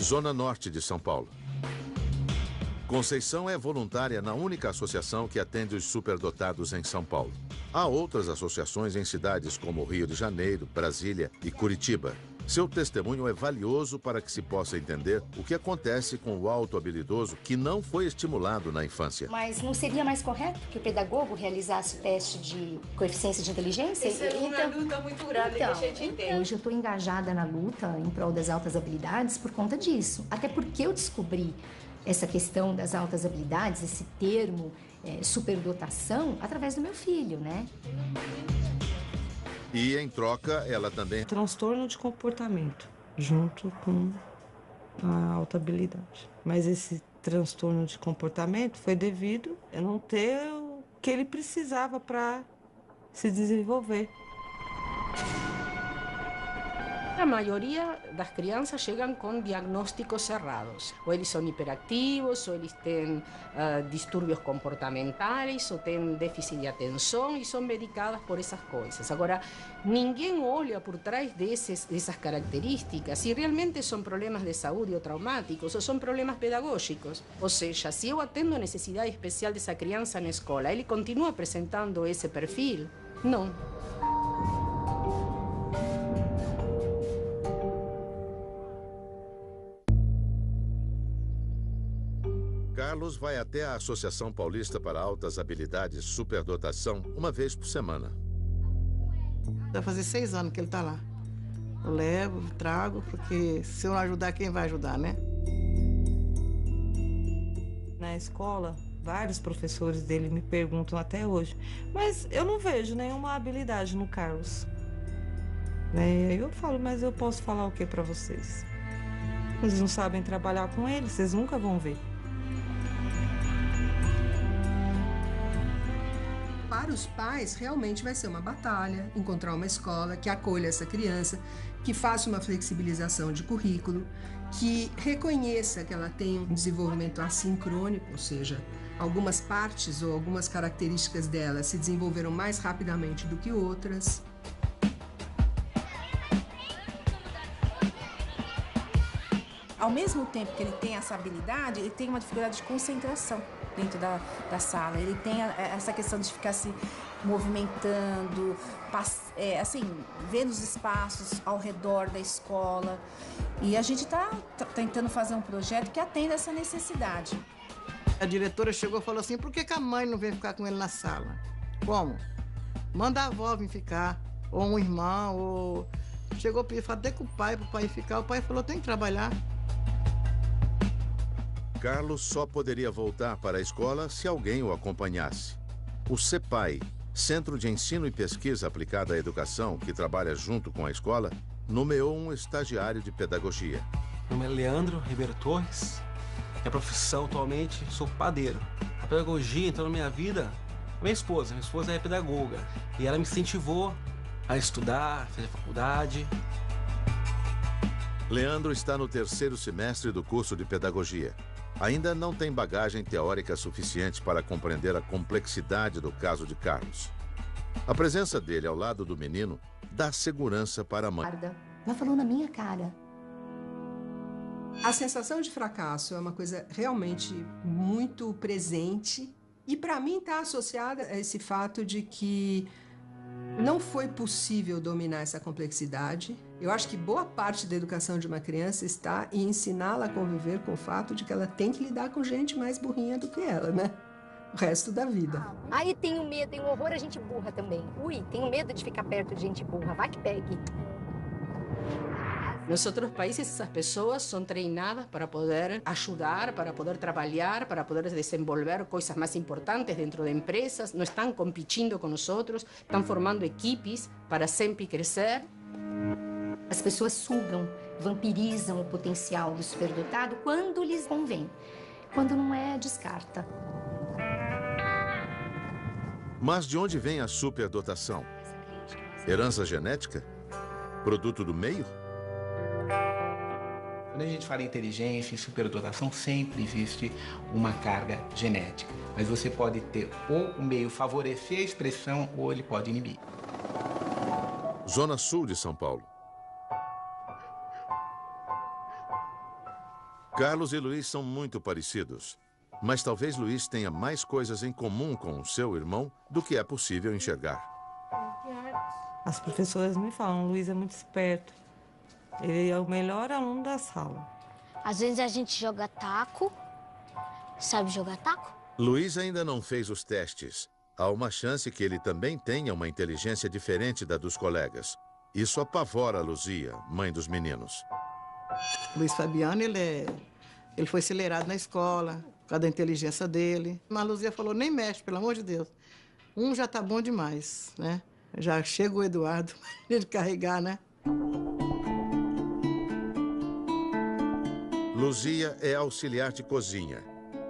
Zona Norte de São Paulo. Conceição é voluntária na única associação que atende os superdotados em São Paulo. Há outras associações em cidades como Rio de Janeiro, Brasília e Curitiba. Seu testemunho é valioso para que se possa entender o que acontece com o autohabilidoso que não foi estimulado na infância. Mas não seria mais correto que o pedagogo realizasse o teste de coeficiência de inteligência? Isso é uma luta muito grande que a gente tem. Hoje eu estou engajada na luta em prol das altas habilidades por conta disso. Até porque eu descobri essa questão das altas habilidades, esse termo, superdotação, através do meu filho, né? E, em troca, ela também... Transtorno de comportamento, junto com a alta habilidade. Mas esse transtorno de comportamento foi devido a não ter o que ele precisava para se desenvolver. A maioria das crianças chegam com diagnósticos errados. Ou eles são hiperactivos, ou eles têm distúrbios comportamentais, ou têm déficit de atenção e são medicadas por essas coisas. Agora, ninguém olha por trás dessas características se realmente são problemas de saúde ou traumáticos, ou são problemas pedagógicos. Ou seja, se eu atendo a necessidade especial dessa criança na escola, ele continua apresentando esse perfil? Não. Carlos vai até a Associação Paulista para Altas Habilidades Superdotação uma vez por semana. Vai fazer 6 anos que ele está lá. Eu levo, trago, porque se eu não ajudar, quem vai ajudar, né? Na escola, vários professores dele me perguntam até hoje, mas eu não vejo nenhuma habilidade no Carlos. Aí eu falo, mas eu posso falar o que para vocês? Vocês não sabem trabalhar com ele, vocês nunca vão ver. Para os pais, realmente vai ser uma batalha encontrar uma escola que acolha essa criança, que faça uma flexibilização de currículo, que reconheça que ela tem um desenvolvimento assincrônico, ou seja, algumas partes ou algumas características dela se desenvolveram mais rapidamente do que outras. Ao mesmo tempo que ele tem essa habilidade, ele tem uma dificuldade de concentração dentro da sala. Ele tem essa questão de ficar se movimentando, assim, vendo os espaços ao redor da escola. E a gente está tentando fazer um projeto que atenda essa necessidade. A diretora chegou e falou assim, por que a mãe não vem ficar com ele na sala? Como? Manda a avó vir ficar, ou um irmão, ou... Chegou a pedir, falou até com o pai, para o pai ficar. O pai falou, tem que trabalhar. Carlos só poderia voltar para a escola se alguém o acompanhasse. O CEPAI, Centro de Ensino e Pesquisa Aplicada à Educação, que trabalha junto com a escola, nomeou um estagiário de pedagogia. Meu nome é Leandro Ribeiro Torres. Minha profissão atualmente, sou padeiro. A pedagogia entrou na minha vida, minha esposa é pedagoga. E ela me incentivou a estudar, fazer faculdade. Leandro está no 3º semestre do curso de pedagogia. Ainda não tem bagagem teórica suficiente para compreender a complexidade do caso de Carlos. A presença dele ao lado do menino dá segurança para a mãe. Ela falou na minha cara. A sensação de fracasso é uma coisa realmente muito presente e, para mim, está associada a esse fato de que não foi possível dominar essa complexidade. Eu acho que boa parte da educação de uma criança está em ensiná-la a conviver com o fato de que ela tem que lidar com gente mais burrinha do que ela, né? O resto da vida. Aí tenho medo, tenho horror a gente burra também. Ui, tenho medo de ficar perto de gente burra. Vai que pegue. Nos outros países, essas pessoas são treinadas para poder ajudar, para poder trabalhar, para poder desenvolver coisas mais importantes dentro de empresas. Não estão competindo com nós outros, estão formando equipes para sempre crescer. As pessoas sugam, vampirizam o potencial do superdotado quando lhes convém. Quando não é, descarta. Mas de onde vem a superdotação? Herança genética? Produto do meio? Quando a gente fala em inteligência, em superdotação, sempre existe uma carga genética. Mas você pode ter ou o meio favorecer a expressão ou ele pode inibir. Zona Sul de São Paulo. Carlos e Luiz são muito parecidos. Mas talvez Luiz tenha mais coisas em comum com o seu irmão do que é possível enxergar. As professoras me falam, Luiz é muito esperto. Ele é o melhor aluno da sala. Às vezes a gente joga taco. Sabe jogar taco? Luiz ainda não fez os testes. Há uma chance que ele também tenha uma inteligência diferente da dos colegas. Isso apavora a Luzia, mãe dos meninos. Luiz Fabiano, ele foi acelerado na escola, por causa da inteligência dele. Mas a Luzia falou, nem mexe, pelo amor de Deus. Um já tá bom demais, né? Já chega o Eduardo, ele carregar, né? Luzia é auxiliar de cozinha.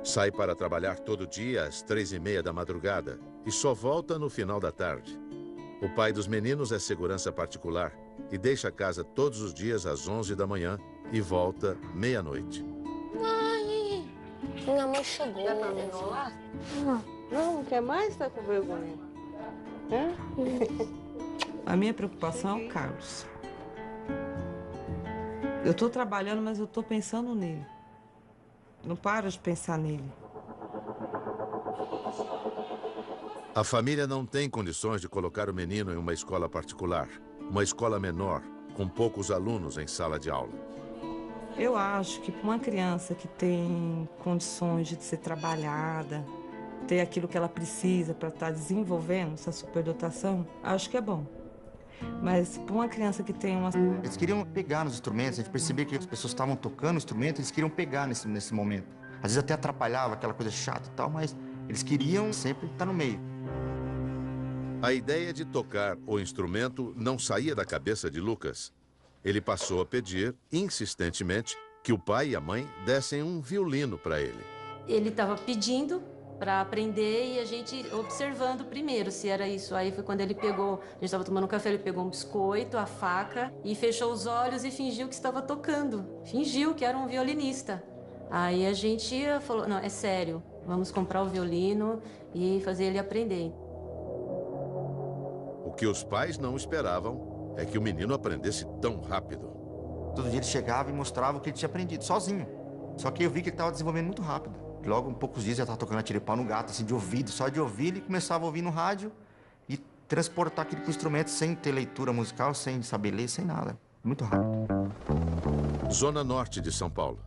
Sai para trabalhar todo dia às 3h30 da madrugada e só volta no final da tarde. O pai dos meninos é segurança particular e deixa a casa todos os dias às 11 da manhã e volta meia-noite. Mãe, minha mãe chegou. Já tá vendo lá? Não quer mais? Tá com vergonha? A minha preocupação é o Carlos. Eu estou trabalhando, mas eu estou pensando nele. Não paro de pensar nele. A família não tem condições de colocar o menino em uma escola particular, uma escola menor, com poucos alunos em sala de aula. Eu acho que para uma criança que tem condições de ser trabalhada, ter aquilo que ela precisa para estar desenvolvendo essa superdotação, acho que é bom. Mas para uma criança que tem uma... Eles queriam pegar nos instrumentos, a gente percebia que as pessoas estavam tocando o instrumento, eles queriam pegar nesse momento. Às vezes até atrapalhava, aquela coisa chata e tal, mas eles queriam sempre estar no meio. A ideia de tocar o instrumento não saía da cabeça de Lucas. Ele passou a pedir, insistentemente, que o pai e a mãe dessem um violino para ele. Ele estava pedindo para aprender e a gente observando primeiro se era isso. Aí foi quando ele pegou, a gente estava tomando café, ele pegou um biscoito, a faca e fechou os olhos e fingiu que estava tocando. Fingiu que era um violinista. Aí a gente falou, não, é sério, vamos comprar o violino e fazer ele aprender. O que os pais não esperavam é que o menino aprendesse tão rápido. Todo dia ele chegava e mostrava o que ele tinha aprendido, sozinho. Só que eu vi que ele estava desenvolvendo muito rápido. Logo, em poucos dias, já estava tocando atiripau no gato, assim, de ouvido. Só de ouvir, ele começava a ouvir no rádio e transportar aquele instrumento sem ter leitura musical, sem saber ler, sem nada. Muito rápido. Zona Norte de São Paulo.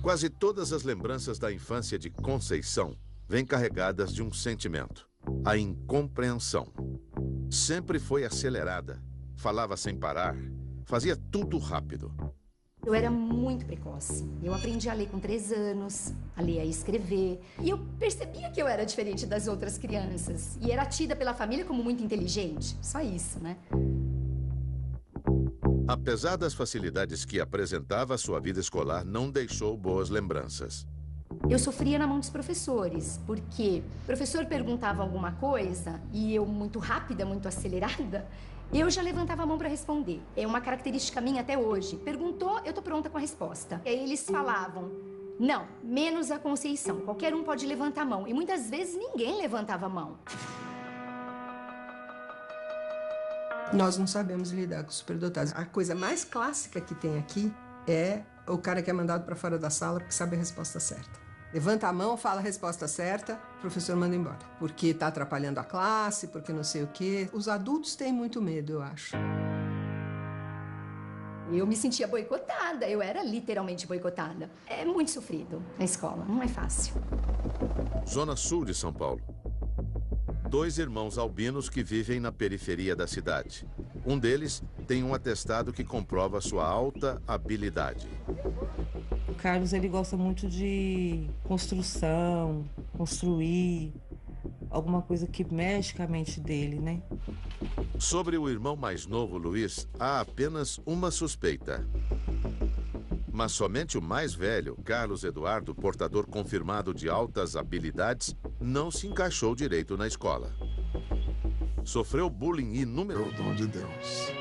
Quase todas as lembranças da infância de Conceição vêm carregadas de um sentimento: a incompreensão. Sempre foi acelerada, falava sem parar, fazia tudo rápido. Eu era muito precoce. Eu aprendi a ler com 3 anos, a ler e a escrever. E eu percebia que eu era diferente das outras crianças. E era tida pela família como muito inteligente. Só isso, né? Apesar das facilidades que apresentava, sua vida escolar não deixou boas lembranças. Eu sofria na mão dos professores, porque o professor perguntava alguma coisa e eu, muito rápida, muito acelerada, eu já levantava a mão para responder. É uma característica minha até hoje. Perguntou, eu tô pronta com a resposta. E aí eles falavam, não, menos a Conceição, qualquer um pode levantar a mão. E muitas vezes ninguém levantava a mão. Nós não sabemos lidar com superdotados. A coisa mais clássica que tem aqui é o cara que é mandado para fora da sala porque sabe a resposta certa. Levanta a mão, fala a resposta certa, o professor manda embora. Porque está atrapalhando a classe, porque não sei o quê. Os adultos têm muito medo, eu acho. Eu me sentia boicotada, eu era literalmente boicotada. É muito sofrido na escola, não é fácil. Zona Sul de São Paulo. 2 irmãos albinos que vivem na periferia da cidade. Um deles tem um atestado que comprova sua alta habilidade. O Carlos, ele gosta muito de construção, construir, alguma coisa que mexe com a mente dele, né? Sobre o irmão mais novo, Luiz, há apenas uma suspeita. Mas somente o mais velho, Carlos Eduardo, portador confirmado de altas habilidades, não se encaixou direito na escola. Sofreu bullying inúmero. É o dom de Deus.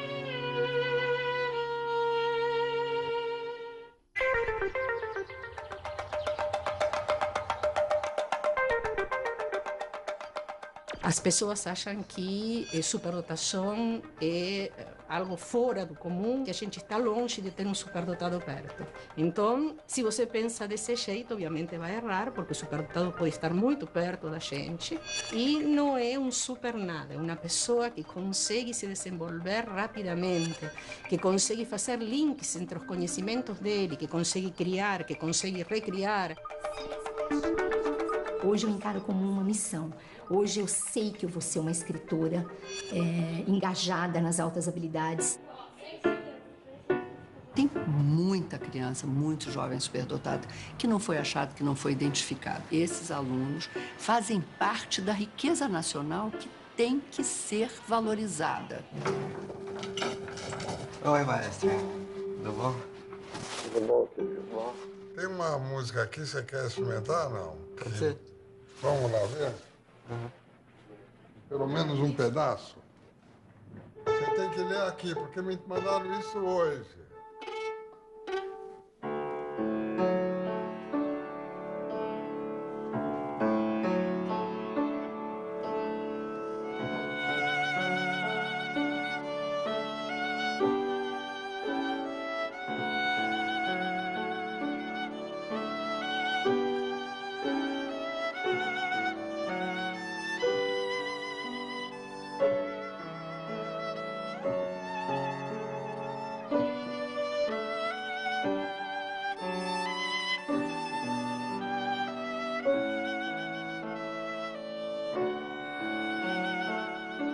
As pessoas acham que superdotação é algo fora do comum, que a gente está longe de ter um superdotado perto. Então, se você pensa desse jeito, obviamente vai errar, porque o superdotado pode estar muito perto da gente. E não é um super nada, é uma pessoa que consegue se desenvolver rapidamente, que consegue fazer links entre os conhecimentos dele, que consegue criar, que consegue recriar. Hoje eu encaro como uma missão. Hoje eu sei que eu vou ser uma escritora engajada nas altas habilidades. Tem muita criança, muito jovem superdotado, que não foi achado, que não foi identificado. Esses alunos fazem parte da riqueza nacional que tem que ser valorizada. Oi, maestra. Tudo bom? Tudo bom, querido? Tem uma música aqui, você quer experimentar ou não? Pode ser. Vamos lá ver? Pelo menos um pedaço. Você tem que ler aqui, porque me mandaram isso hoje.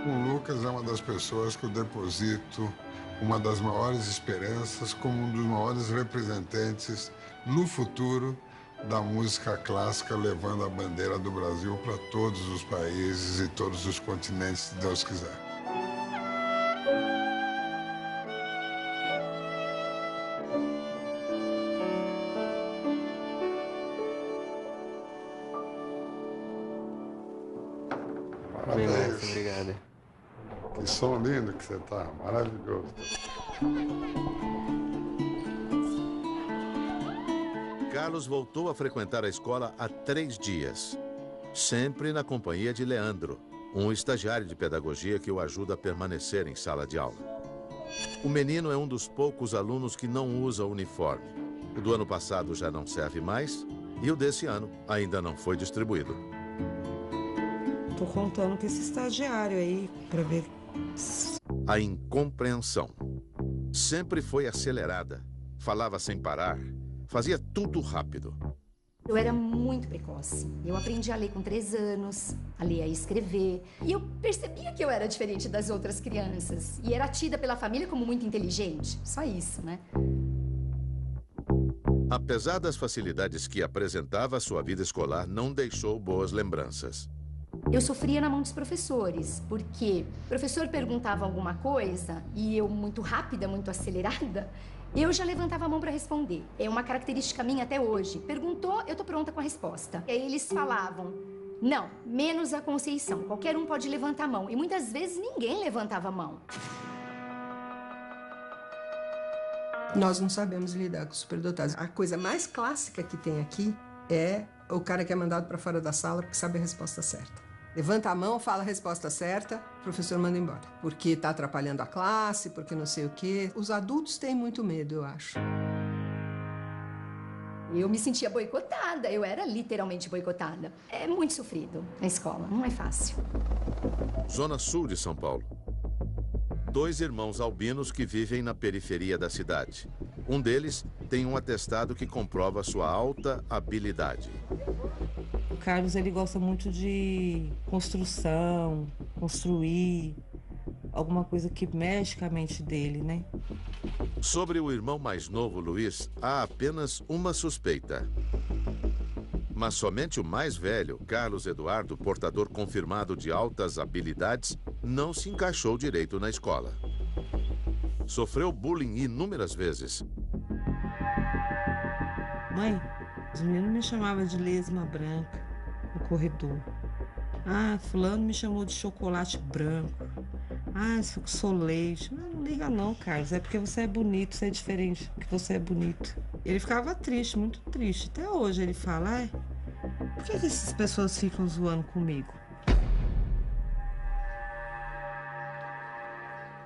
O Lucas é uma das pessoas que eu deposito uma das maiores esperanças como um dos maiores representantes no futuro da música clássica, levando a bandeira do Brasil para todos os países e todos os continentes, se Deus quiser. Parabéns. Obrigado. Que som lindo que você tá, maravilhoso. Carlos voltou a frequentar a escola há 3 dias, sempre na companhia de Leandro, um estagiário de pedagogia que o ajuda a permanecer em sala de aula. O menino é um dos poucos alunos que não usa uniforme. O do ano passado já não serve mais e o desse ano ainda não foi distribuído. Tô contando com esse estagiário aí para ver. A incompreensão sempre foi acelerada. Falava sem parar, fazia tudo rápido. Eu era muito precoce. Eu aprendi a ler com 3 anos, a ler e a escrever. E eu percebia que eu era diferente das outras crianças. E era tida pela família como muito inteligente. Só isso, né? Apesar das facilidades que apresentava, sua vida escolar não deixou boas lembranças. Eu sofria na mão dos professores, porque o professor perguntava alguma coisa e eu, muito rápida, muito acelerada, eu já levantava a mão para responder. É uma característica minha até hoje. Perguntou, eu tô pronta com a resposta. E aí eles falavam, não, menos a Conceição, qualquer um pode levantar a mão. E muitas vezes ninguém levantava a mão. Nós não sabemos lidar com os superdotados. A coisa mais clássica que tem aqui é o cara que é mandado para fora da sala porque sabe a resposta certa. Levanta a mão, fala a resposta certa, o professor manda embora. Porque está atrapalhando a classe, porque não sei o quê. Os adultos têm muito medo, eu acho. Eu me sentia boicotada, eu era literalmente boicotada. É muito sofrido na escola, não é fácil. Zona Sul de São Paulo. 2 irmãos albinos que vivem na periferia da cidade. Um deles tem um atestado que comprova sua alta habilidade. O Carlos, ele gosta muito de construção, construir, alguma coisa que mexe com a mente dele, né? Sobre o irmão mais novo, Luiz, há apenas uma suspeita. Mas somente o mais velho, Carlos Eduardo, portador confirmado de altas habilidades, não se encaixou direito na escola. Sofreu bullying inúmeras vezes. Mãe, os meninos me chamavam de lesma branca no corredor. Ah, fulano me chamou de chocolate branco. Ah, sou leite. Não liga não, Carlos. É porque você é bonito, você é diferente, porque você é bonito. Ele ficava triste, muito triste. Até hoje ele fala, ai, por que essas pessoas ficam zoando comigo?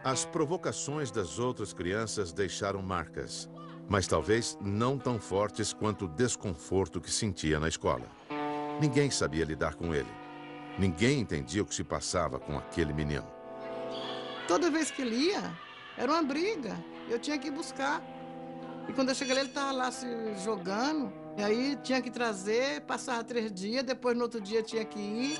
As provocações das outras crianças deixaram marcas, mas talvez não tão fortes quanto o desconforto que sentia na escola. Ninguém sabia lidar com ele. Ninguém entendia o que se passava com aquele menino. Toda vez que ele ia, era uma briga. Eu tinha que ir buscar. E quando eu cheguei lá, ele estava lá se jogando. E aí tinha que trazer, passava 3 dias, depois no outro dia tinha que ir.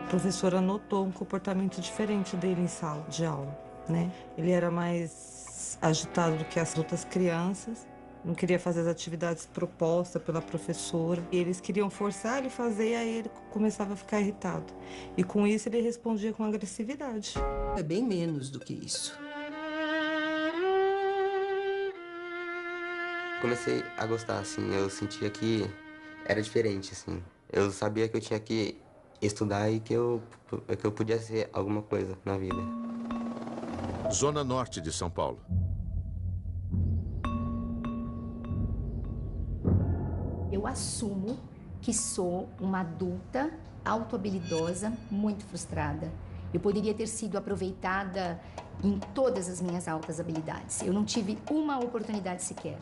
A professora notou um comportamento diferente dele em sala de aula, né? Ele era mais agitado do que as outras crianças, não queria fazer as atividades propostas pela professora. E eles queriam forçar ele a fazer e aí ele começava a ficar irritado. E com isso ele respondia com agressividade. É bem menos do que isso. Comecei a gostar, assim, eu sentia que era diferente, assim. Eu sabia que eu tinha que estudar e que eu podia ser alguma coisa na vida. Zona Norte de São Paulo. Eu assumo que sou uma adulta autohabilidosa, muito frustrada. Eu poderia ter sido aproveitada em todas as minhas altas habilidades. Eu não tive uma oportunidade sequer.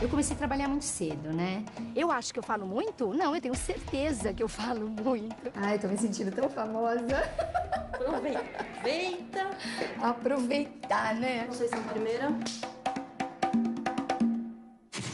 Eu comecei a trabalhar muito cedo, né? Eu acho que eu falo muito? Não, eu tenho certeza que eu falo muito. Ai, tô me sentindo tão famosa. Aproveita. Aproveitar, né? Conceição primeira.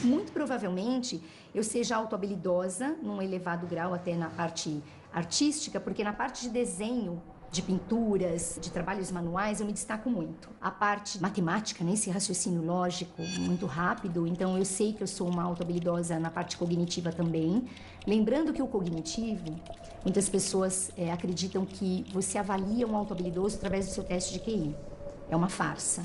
Muito provavelmente eu seja autohabilidosa num elevado grau até na parte artística, porque na parte de desenho, de pinturas, de trabalhos manuais, eu me destaco muito. A parte matemática, né, esse raciocínio lógico muito rápido, então eu sei que eu sou uma autohabilidosa na parte cognitiva também. Lembrando que o cognitivo, muitas pessoas acreditam que você avalia um autohabilidoso através do seu teste de QI. É uma farsa.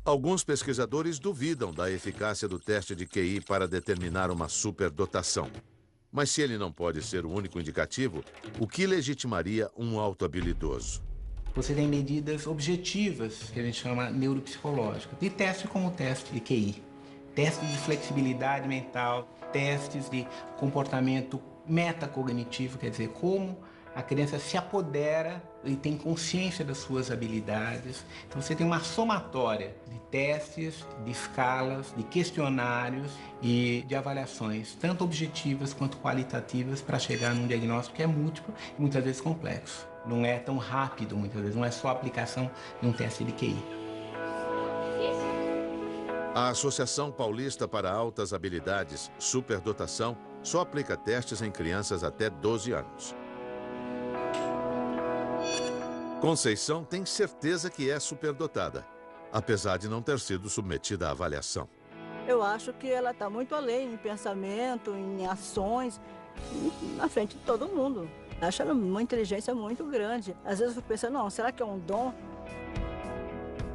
Alguns pesquisadores duvidam da eficácia do teste de QI para determinar uma superdotação. Mas se ele não pode ser o único indicativo, o que legitimaria um autohabilidoso? Você tem medidas objetivas, que a gente chama neuropsicológicas, de teste como o teste de QI. Testes de flexibilidade mental, testes de comportamento metacognitivo, quer dizer, como a criança se apodera e tem consciência das suas habilidades. Então você tem uma somatória de testes, de escalas, de questionários e de avaliações, tanto objetivas quanto qualitativas, para chegar num diagnóstico que é múltiplo e muitas vezes complexo. Não é tão rápido, muitas vezes, não é só a aplicação de um teste de QI. A Associação Paulista para Altas Habilidades, Superdotação, só aplica testes em crianças até 12 anos. Conceição tem certeza que é superdotada, apesar de não ter sido submetida à avaliação. Eu acho que ela está muito além em pensamento, em ações, na frente de todo mundo. Acho ela uma inteligência muito grande. Às vezes eu fico pensando, não, será que é um dom?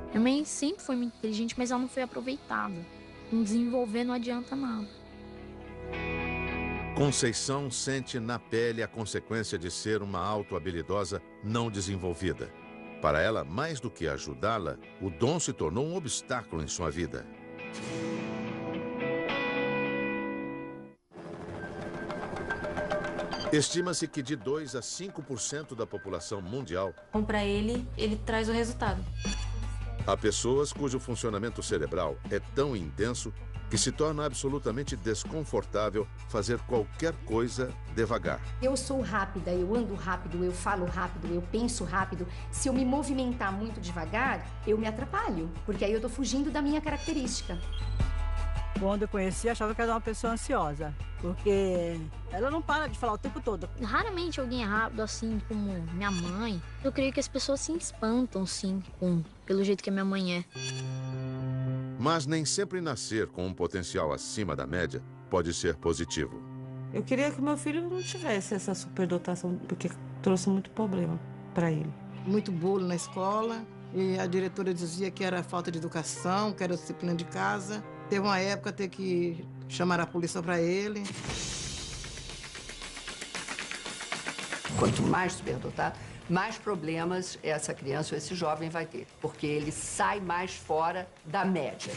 Minha mãe sempre foi muito inteligente, mas ela não foi aproveitada. Não desenvolver não adianta nada. Conceição sente na pele a consequência de ser uma autohabilidosa não desenvolvida. Para ela, mais do que ajudá-la, o dom se tornou um obstáculo em sua vida. Estima-se que de 2 a 5% da população mundial... Para ele traz o resultado. Há pessoas cujo funcionamento cerebral é tão intenso que se torna absolutamente desconfortável fazer qualquer coisa devagar. Eu sou rápida, eu ando rápido, eu falo rápido, eu penso rápido. Se eu me movimentar muito devagar, eu me atrapalho, porque aí eu tô fugindo da minha característica. Quando eu conheci, achava que era uma pessoa ansiosa, porque ela não para de falar o tempo todo. Raramente alguém é rápido assim como minha mãe. Eu creio que as pessoas se espantam, sim, pelo jeito que a minha mãe é. Mas nem sempre nascer com um potencial acima da média pode ser positivo. Eu queria que meu filho não tivesse essa superdotação, porque trouxe muito problema para ele. Muito bolo na escola, e a diretora dizia que era falta de educação, que era disciplina de casa. Teve uma época ter que chamar a polícia para ele. Quanto mais superdotado, mais problemas essa criança ou esse jovem vai ter, porque ele sai mais fora da média.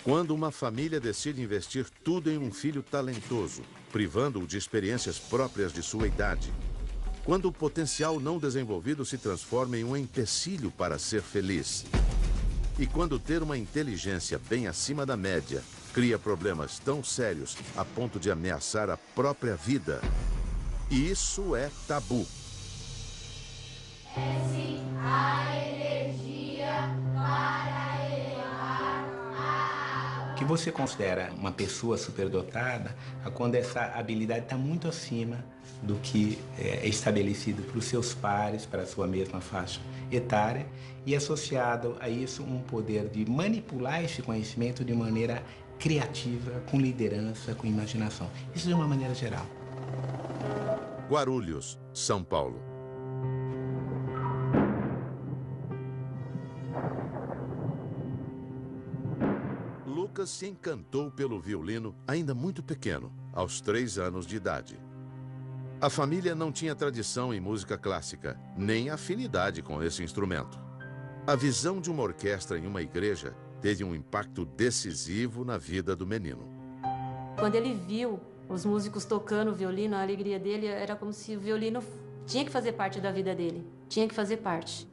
Quando uma família decide investir tudo em um filho talentoso, privando-o de experiências próprias de sua idade, Quando o potencial não desenvolvido se transforma em um empecilho para ser feliz. E quando ter uma inteligência bem acima da média cria problemas tão sérios a ponto de ameaçar a própria vida. E isso é tabu. A energia para elevar a... O que você considera uma pessoa superdotada é quando essa habilidade está muito acima do que é estabelecido para os seus pares, para a sua mesma faixa etária, e associado a isso um poder de manipular esse conhecimento de maneira criativa, com liderança, com imaginação. Isso de uma maneira geral. Guarulhos, São Paulo. Lucas se encantou pelo violino ainda muito pequeno, aos 3 anos de idade. A família não tinha tradição em música clássica, nem afinidade com esse instrumento. A visão de uma orquestra em uma igreja teve um impacto decisivo na vida do menino. Quando ele viu os músicos tocando o violino, a alegria dele era como se o violino tinha que fazer parte da vida dele, tinha que fazer parte.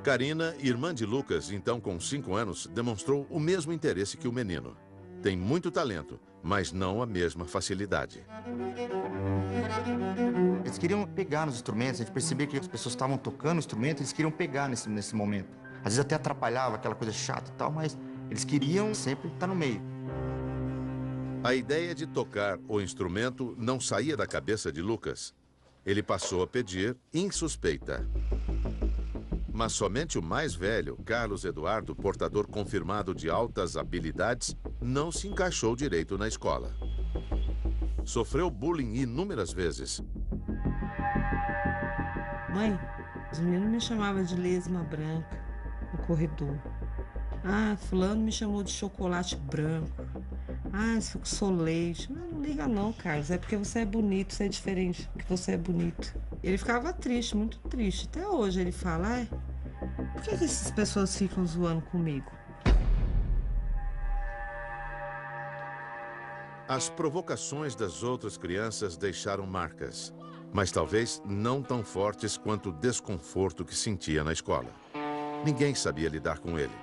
Karina, irmã de Lucas, então com 5 anos, demonstrou o mesmo interesse que o menino. Tem muito talento, mas não a mesma facilidade. Eles queriam pegar nos instrumentos, a gente percebia que as pessoas estavam tocando o instrumento, eles queriam pegar nesse momento. Às vezes até atrapalhava, aquela coisa chata e tal, mas eles queriam sempre estar no meio. A ideia de tocar o instrumento não saía da cabeça de Lucas. Ele passou a pedir insuspeita. Mas somente o mais velho, Carlos Eduardo, portador confirmado de altas habilidades, não se encaixou direito na escola. Sofreu bullying inúmeras vezes. Mãe, os meninos me chamavam de lesma branca no corredor. Ah, fulano me chamou de chocolate branco. Ah, sou leite. Não liga não, Carlos. É porque você é bonito, você é diferente, porque você é bonito. Ele ficava triste, muito triste. Até hoje ele fala, ai, por que essas pessoas ficam zoando comigo? As provocações das outras crianças deixaram marcas, mas talvez não tão fortes quanto o desconforto que sentia na escola. Ninguém sabia lidar com ele.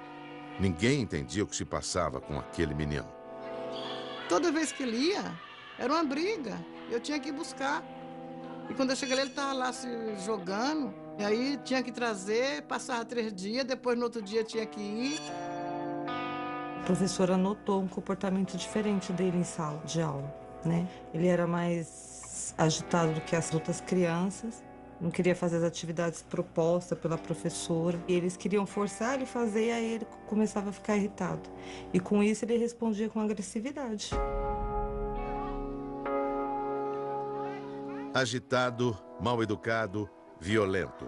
Ninguém entendia o que se passava com aquele menino. Toda vez que ele ia, era uma briga. Eu tinha que ir buscar. E quando eu cheguei lá, ele estava lá se jogando. E aí tinha que trazer, passava 3 dias, depois no outro dia tinha que ir. A professora notou um comportamento diferente dele em sala de aula, né? Ele era mais agitado do que as outras crianças. Não queria fazer as atividades propostas pela professora. E eles queriam forçar ele a fazer, e aí ele começava a ficar irritado. E com isso ele respondia com agressividade. Agitado, mal educado, violento.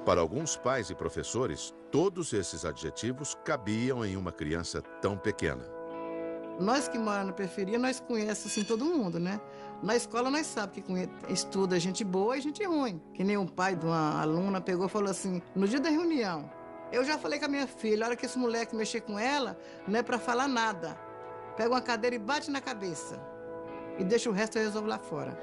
Para alguns pais e professores, todos esses adjetivos cabiam em uma criança tão pequena. Nós que moramos na periferia, nós conhecemos assim todo mundo, né? Na escola nós sabemos que estuda gente boa e gente ruim. Que nem um pai de uma aluna pegou e falou assim, no dia da reunião, eu já falei com a minha filha, a hora que esse moleque mexer com ela, não é pra falar nada. Pega uma cadeira e bate na cabeça. E deixa o resto eu resolvo lá fora.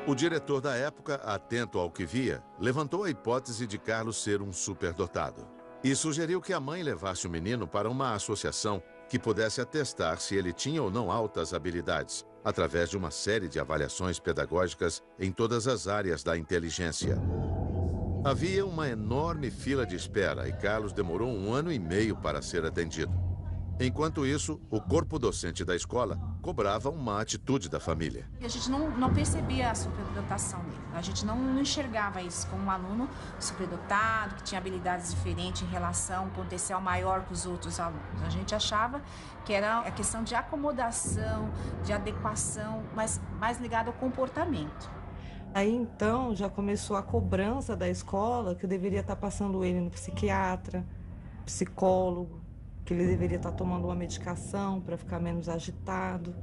O diretor da época, atento ao que via, levantou a hipótese de Carlos ser um superdotado. E sugeriu que a mãe levasse o menino para uma associação que pudesse atestar se ele tinha ou não altas habilidades, através de uma série de avaliações pedagógicas em todas as áreas da inteligência. Havia uma enorme fila de espera e Carlos demorou 1 ano e meio para ser atendido. Enquanto isso, o corpo docente da escola cobrava uma atitude da família. A gente não percebia a superdotação dele. A gente não enxergava isso como um aluno superdotado, que tinha habilidades diferentes em relação a um potencial maior que os outros alunos. A gente achava que era a questão de acomodação, de adequação, mas mais ligada ao comportamento. Aí então já começou a cobrança da escola que eu deveria estar passando ele no psiquiatra, psicólogo, que ele deveria estar tomando uma medicação para ficar menos agitado.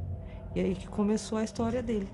E aí que começou a história dele.